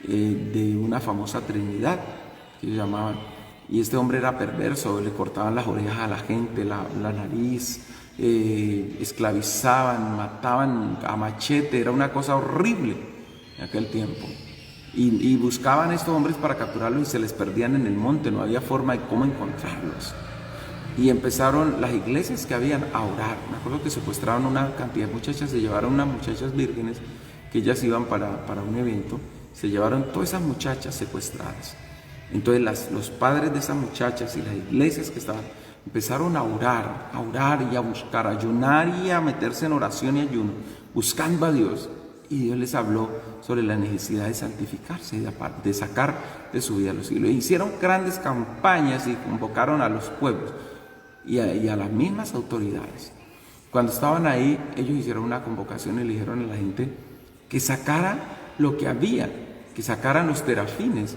de una famosa trinidad que ellos llamaban, y este hombre era perverso, le cortaban las orejas a la gente, la nariz, esclavizaban, mataban a machete, era una cosa horrible en aquel tiempo, y buscaban a estos hombres para capturarlos y se les perdían en el monte, no había forma de cómo encontrarlos, y empezaron las iglesias que habían a orar. Me acuerdo que secuestraron una cantidad de muchachas, se llevaron unas muchachas vírgenes que ellas iban para un evento, se llevaron todas esas muchachas secuestradas. Entonces los padres de esas muchachas y las iglesias que estaban empezaron a orar y a buscar, a ayunar y a meterse en oración y ayuno, buscando a Dios. Y Dios les habló sobre la necesidad de santificarse, de sacar de su vida los ídolos. Hicieron grandes campañas y convocaron a los pueblos y a las mismas autoridades. Cuando estaban ahí, ellos hicieron una convocación y le dijeron a la gente que sacara lo que había, que sacaran los terafines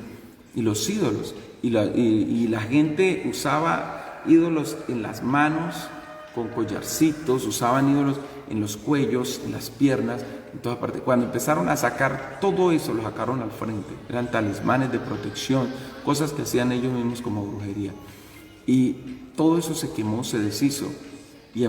y los ídolos, y la gente usaba ídolos en las manos con collarcitos, usaban ídolos en los cuellos, en las piernas, en todas partes. Cuando empezaron a sacar todo eso, lo sacaron al frente. Eran talismanes de protección, cosas que hacían ellos mismos como brujería, y todo eso se quemó, se deshizo. Y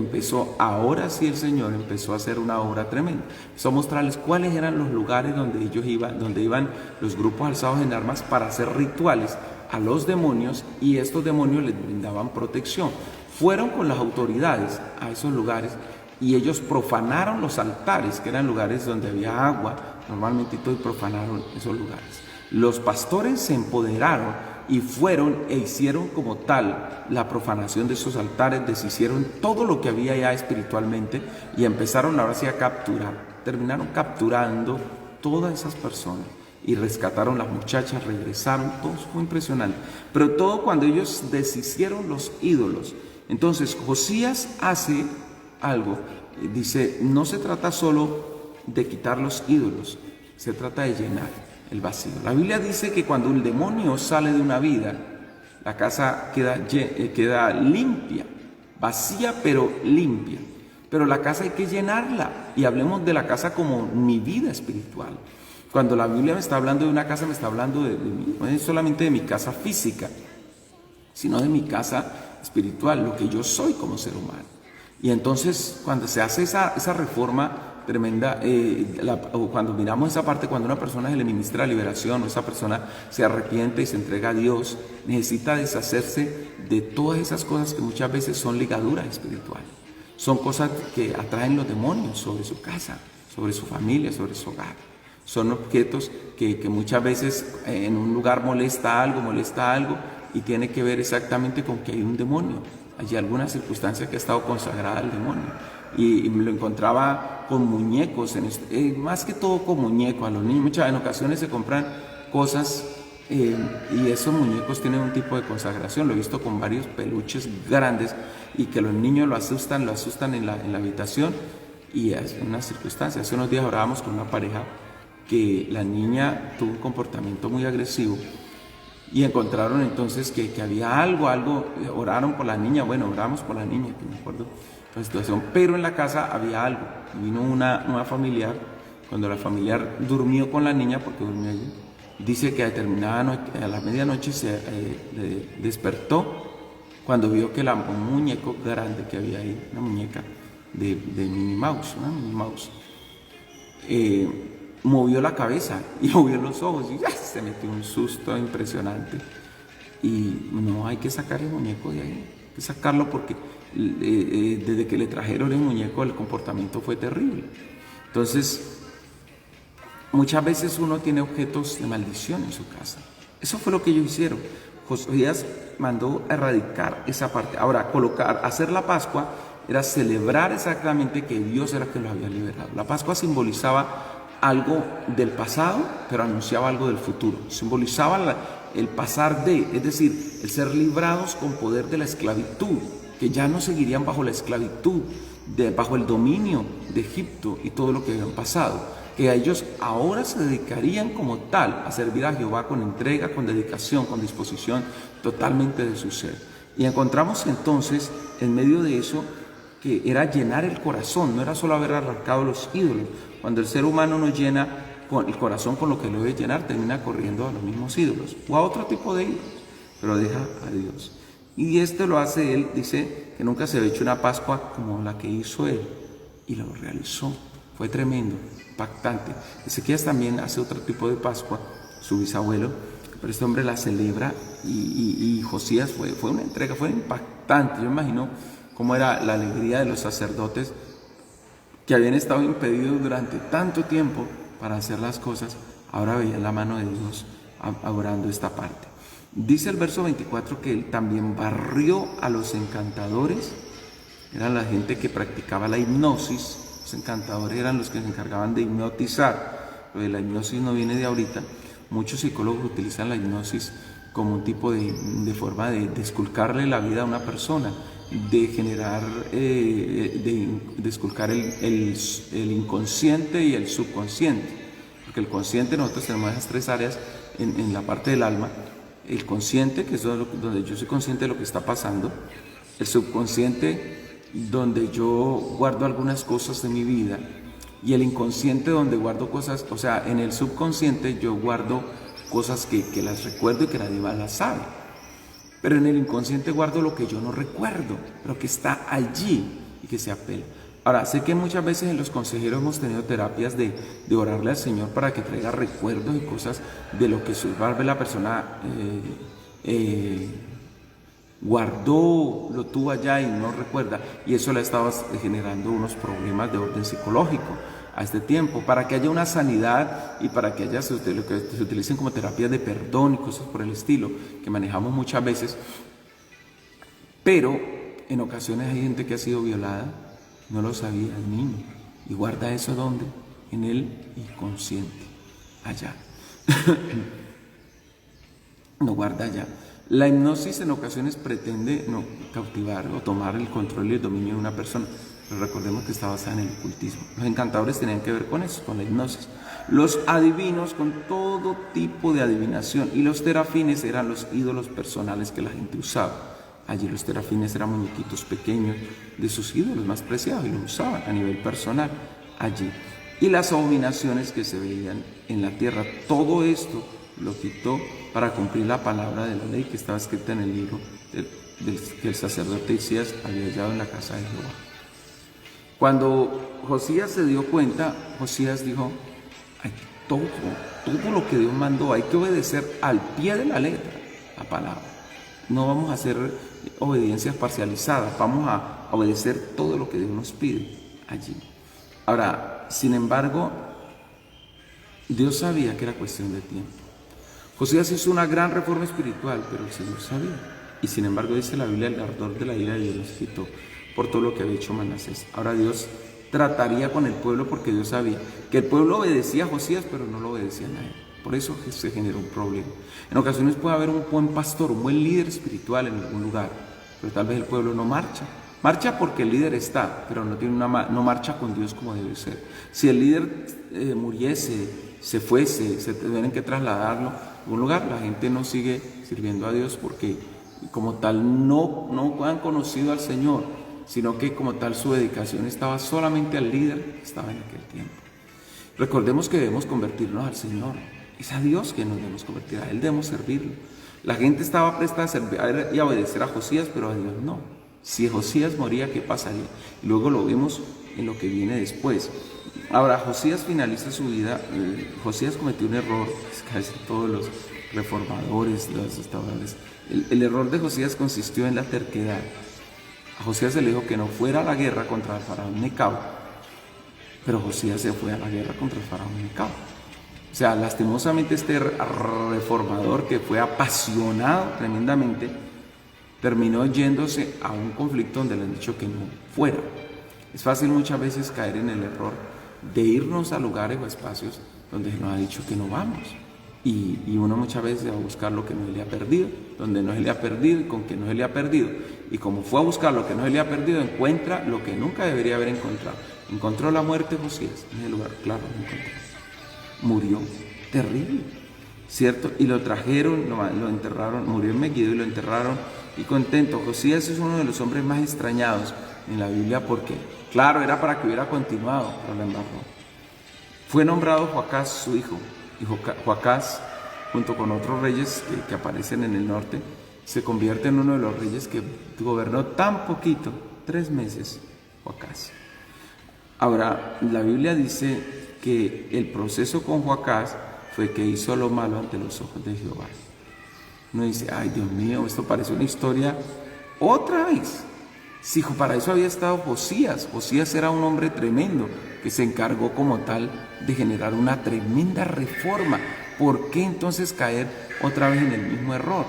ahora sí el Señor empezó a hacer una obra tremenda. Empezó a mostrarles cuáles eran los lugares donde iban los grupos alzados en armas para hacer rituales a los demonios, y estos demonios les brindaban protección. Fueron con las autoridades a esos lugares y ellos profanaron los altares, que eran lugares donde había agua, normalmente, y profanaron esos lugares. Los pastores se empoderaron y fueron e hicieron como tal la profanación de esos altares, deshicieron todo lo que había ya espiritualmente y empezaron ahora sí a capturar. Terminaron capturando todas esas personas y rescataron las muchachas, regresaron, todo fue impresionante. Pero todo cuando ellos deshicieron los ídolos. Entonces Josías hace algo, dice, no se trata solo de quitar los ídolos, se trata de llenar el vacío. La Biblia dice que cuando el demonio sale de una vida, la casa queda limpia, vacía pero limpia. Pero la casa hay que llenarla, y hablemos de la casa como mi vida espiritual. Cuando la Biblia me está hablando de una casa, me está hablando de mí, no es solamente de mi casa física, sino de mi casa espiritual, lo que yo soy como ser humano. Y entonces cuando se hace esa reforma tremenda, cuando miramos esa parte, cuando una persona se le ministra liberación, o esa persona se arrepiente y se entrega a Dios, necesita deshacerse de todas esas cosas que muchas veces son ligaduras espirituales. Son cosas que atraen los demonios sobre su casa, sobre su familia, sobre su hogar. Son objetos que muchas veces en un lugar molesta algo y tiene que ver exactamente con que hay un demonio. Hay alguna circunstancia que ha estado consagrada al demonio. Y me lo encontraba con muñecos, más que todo con muñecos. A los niños en ocasiones se compran cosas y esos muñecos tienen un tipo de consagración. Lo he visto con varios peluches grandes y que los niños lo asustan en la habitación. Y es una circunstancia. Hace unos días orábamos con una pareja que la niña tuvo un comportamiento muy agresivo y encontraron entonces que había algo, oraron por la niña, oramos por la niña, que me acuerdo la situación, pero en la casa había algo. Vino una familiar, cuando la familiar durmió con la niña, porque durmió allí, dice que a la medianoche se despertó cuando vio que un muñeco grande que había ahí, una muñeca de Minnie Mouse, una Minnie Mouse, movió la cabeza y movió los ojos y se metió un susto impresionante. Y no, hay que sacar el muñeco de ahí, hay que sacarlo porque desde que le trajeron el muñeco el comportamiento fue terrible. Entonces, muchas veces uno tiene objetos de maldición en su casa. Eso fue lo que ellos hicieron. Josías mandó a erradicar esa parte. Ahora, hacer la Pascua era celebrar exactamente que Dios era quien los había liberado. La Pascua simbolizaba algo del pasado, pero anunciaba algo del futuro. Simbolizaba el pasar es decir, el ser librados con poder de la esclavitud, que ya no seguirían bajo la esclavitud, bajo el dominio de Egipto y todo lo que habían pasado, que a ellos ahora se dedicarían como tal a servir a Jehová con entrega, con dedicación, con disposición totalmente de su ser. Y encontramos entonces en medio de eso que era llenar el corazón, no era solo haber arrancado los ídolos. Cuando el ser humano no llena el corazón con lo que lo debe llenar, termina corriendo a los mismos ídolos o a otro tipo de ídolos, pero deja a Dios. Y esto lo hace él, dice que nunca se había hecho una Pascua como la que hizo él, y lo realizó. Fue tremendo, impactante. Ezequías también hace otro tipo de Pascua, su bisabuelo, pero este hombre la celebra y Josías fue una entrega, fue impactante. Yo imagino cómo era la alegría de los sacerdotes que habían estado impedidos durante tanto tiempo para hacer las cosas. Ahora veían la mano de Dios obrando esta parte. Dice el verso 24 que él también barrió a los encantadores. Eran la gente que practicaba la hipnosis. Los encantadores eran los que se encargaban de hipnotizar. Lo de la hipnosis no viene de ahorita. Muchos psicólogos utilizan la hipnosis como un tipo de forma de esculcarle la vida a una persona, de generar, de esculcar el inconsciente y el subconsciente. Porque el consciente, nosotros tenemos esas tres áreas en la parte del alma. El consciente, que es donde yo soy consciente de lo que está pasando. El subconsciente, donde yo guardo algunas cosas de mi vida. Y el inconsciente, donde guardo cosas, o sea, en el subconsciente yo guardo cosas que las recuerdo y que nadie más las sabe. Pero en el inconsciente guardo lo que yo no recuerdo, pero que está allí y que se apela. Ahora, sé que muchas veces en los consejeros hemos tenido terapias de orarle al Señor para que traiga recuerdos y cosas de lo que la persona guardó, lo tuvo allá y no recuerda. Y eso le estaba generando unos problemas de orden psicológico. a este tiempo, para que haya una sanidad y para que haya lo que se utilicen como terapias de perdón y cosas por el estilo, que manejamos muchas veces. Pero en ocasiones hay gente que ha sido violada, no lo sabía el niño, y guarda eso ¿dónde? En el inconsciente, allá. Lo guarda allá. La hipnosis en ocasiones pretende cautivar o tomar el control y el dominio de una persona, pero recordemos que está basada en el ocultismo. Los encantadores tenían que ver con eso, con la hipnosis. Los adivinos con todo tipo de adivinación, y los terafines eran los ídolos personales que la gente usaba. Allí los terafines eran muñequitos pequeños de sus ídolos más preciados y los usaban a nivel personal allí. Y las abominaciones que se veían en la tierra, todo esto lo quitó para cumplir la palabra de la ley que estaba escrita en el libro que el sacerdote Isaías había hallado en la casa de Jehová. Cuando Josías se dio cuenta, Josías dijo: todo lo que Dios mandó hay que obedecer al pie de la letra, la palabra. No vamos a hacer obediencias parcializadas, vamos a obedecer todo lo que Dios nos pide allí. Ahora, sin embargo, Dios sabía que era cuestión de tiempo. Josías hizo una gran reforma espiritual, pero el Señor sabía. Y sin embargo dice la Biblia: el ardor de la ira de Dios los quitó por todo lo que había hecho Manasés. Ahora Dios trataría con el pueblo, porque Dios sabía que el pueblo obedecía a Josías, pero no lo obedecían a él. Por eso se generó un problema. En ocasiones puede haber un buen pastor, un buen líder espiritual en algún lugar, pero tal vez el pueblo no marcha. Marcha porque el líder está, pero no marcha con Dios como debe ser. Si el líder muriese, se fuese, se tuvieran que trasladarlo a algún lugar, la gente no sigue sirviendo a Dios porque como tal no han conocido al Señor, sino que como tal su dedicación estaba solamente al líder que estaba en aquel tiempo. Recordemos que debemos convertirnos al Señor. Es a Dios que nos debemos convertir, a Él debemos servirlo. La gente estaba presta a servir y a obedecer a Josías, pero a Dios no. Si Josías moría, ¿qué pasaría? Y luego lo vemos en lo que viene después. Ahora, Josías finaliza su vida. Josías cometió un error, casi todos los reformadores, los restauradores. El error de Josías consistió en la terquedad. A Josías se le dijo que no fuera a la guerra contra el faraón Necao, pero Josías se fue a la guerra contra el faraón Necao. O sea, lastimosamente este reformador, que fue apasionado tremendamente, terminó yéndose a un conflicto donde le han dicho que no fuera. Es fácil muchas veces caer en el error de irnos a lugares o espacios donde nos ha dicho que no vamos. Y uno muchas veces va a buscar lo que no se le ha perdido, donde no se le ha perdido y con que no se le ha perdido. Y como fue a buscar lo que no se le ha perdido, encuentra lo que nunca debería haber encontrado. Encontró la muerte Josías en el lugar, claro, lo encontró. Murió terrible, ¿cierto? Y lo trajeron, lo enterraron, murió en Megiddo y lo enterraron. Y contento. Josías es uno de los hombres más extrañados en la Biblia porque, claro, era para que hubiera continuado, pero la embarró. Fue nombrado Joacás su hijo, y Joacás, junto con otros reyes que aparecen en el norte, se convierte en uno de los reyes que gobernó tan poquito, 3 meses, Joacás. Ahora, la Biblia dice que el proceso con Joacás fue que hizo lo malo ante los ojos de Jehová. Uno dice: ay, Dios mío, esto parece una historia otra vez. Si para eso había estado Josías. Josías era un hombre tremendo que se encargó como tal de generar una tremenda reforma. ¿Por qué entonces caer otra vez en el mismo error?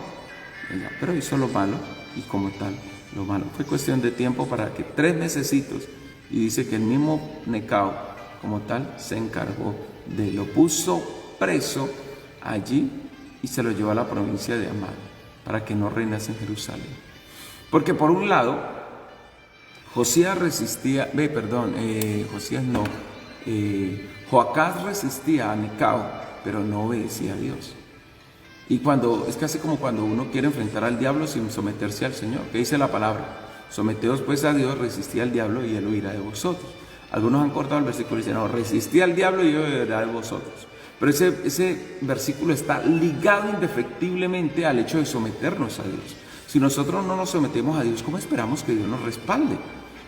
Pero hizo lo malo y como tal, lo malo. Fue cuestión de tiempo para que 3 mesecitos, y dice que el mismo Necao como tal se encargó de lo puso preso allí y se lo llevó a la provincia de Amán para que no reinase en Jerusalén. Porque por un lado, Joacás resistía a Necao, pero no obedecía a Dios. Y es casi como cuando uno quiere enfrentar al diablo sin someterse al Señor. ¿Qué dice la palabra? Someteos pues a Dios, resistid al diablo y él huirá de vosotros. Algunos han cortado el versículo y dicen: no, resistid al diablo y él huirá de vosotros. Pero ese versículo está ligado indefectiblemente al hecho de someternos a Dios. Si nosotros no nos sometemos a Dios, ¿cómo esperamos que Dios nos respalde?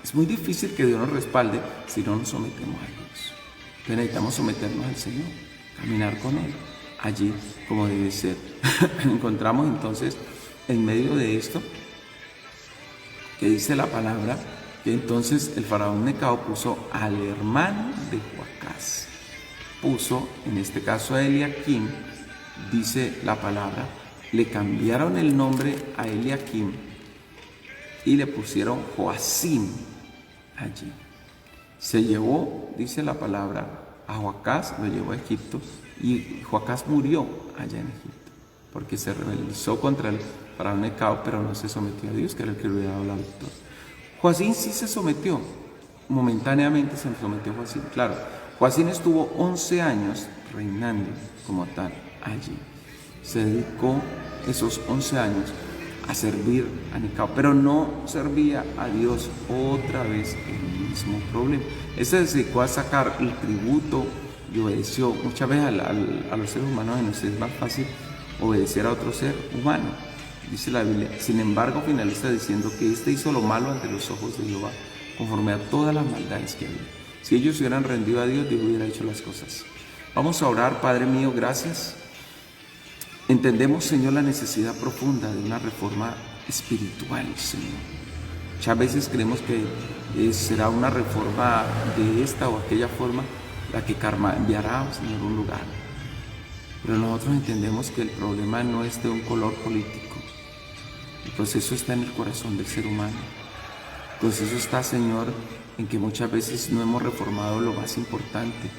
Es muy difícil que Dios nos respalde si no nos sometemos a Dios. Entonces necesitamos someternos al Señor, caminar con Él, allí como debe ser. Encontramos entonces en medio de esto que dice la palabra que entonces el faraón Necao puso al hermano de Joacás. Puso, en este caso a Eliaquim, dice la palabra, le cambiaron el nombre a Eliaquim y le pusieron Joacim allí. Se llevó, dice la palabra, a Joacás, lo llevó a Egipto, y Joacás murió allá en Egipto, porque se rebeló contra el faraón Necao, pero no se sometió a Dios, que era el que le había dado la victoria. Joacim sí se sometió, momentáneamente se sometió a Joacim, claro. Joacim estuvo 11 años reinando como tal allí. Se dedicó esos 11 años a servir a Necao, pero no servía a Dios. Otra vez el mismo problema. Él se dedicó a sacar el tributo y obedeció. Muchas veces a los seres humanos nos es más fácil obedecer a otro ser humano, dice la Biblia. Sin embargo, finaliza diciendo que éste hizo lo malo ante los ojos de Jehová, conforme a todas las maldades que había. Si ellos se hubieran rendido a Dios, Dios hubiera hecho las cosas. Vamos a orar. Padre mío, gracias. Entendemos, Señor, la necesidad profunda de una reforma espiritual, Señor. Muchas veces creemos que será una reforma de esta o aquella forma la que cambiará, Señor, un lugar. Pero nosotros entendemos que el problema no es de un color político. El proceso está en el corazón del ser humano. El proceso está, Señor, en que muchas veces no hemos reformado lo más importante.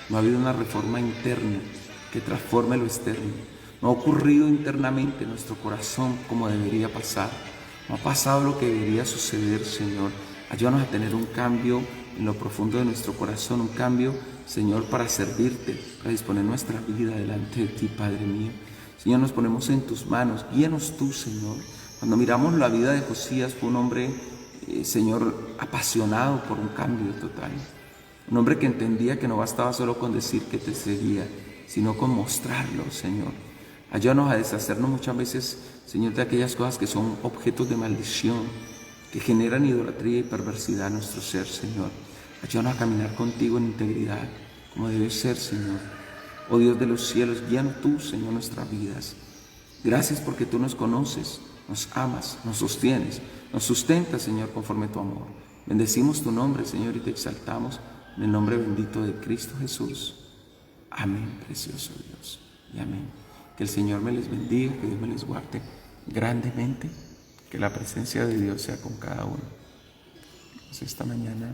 No ha habido una reforma interna que transforme lo externo. No ha ocurrido internamente en nuestro corazón como debería pasar. No ha pasado lo que debería suceder, Señor. Ayúdanos a tener un cambio en lo profundo de nuestro corazón, un cambio, Señor, para servirte, para disponer nuestra vida delante de ti, Padre mío. Señor, nos ponemos en tus manos. Guíanos tú, Señor. Cuando miramos la vida de Josías, fue un hombre, Señor, apasionado por un cambio total. Un hombre que entendía que no bastaba solo con decir que te seguía, sino con mostrarlo, Señor. Ayúdanos a deshacernos muchas veces, Señor, de aquellas cosas que son objetos de maldición, que generan idolatría y perversidad en nuestro ser, Señor. Ayúdanos a caminar contigo en integridad, como debe ser, Señor. Oh Dios de los cielos, guíanos tú, Señor, nuestras vidas. Gracias porque tú nos conoces, nos amas, nos sostienes, nos sustentas, Señor, conforme tu amor. Bendecimos tu nombre, Señor, y te exaltamos en el nombre bendito de Cristo Jesús. Amén, precioso Dios, y amén. Que el Señor me les bendiga, que Dios me les guarde grandemente, que la presencia de Dios sea con cada uno. Pues esta mañana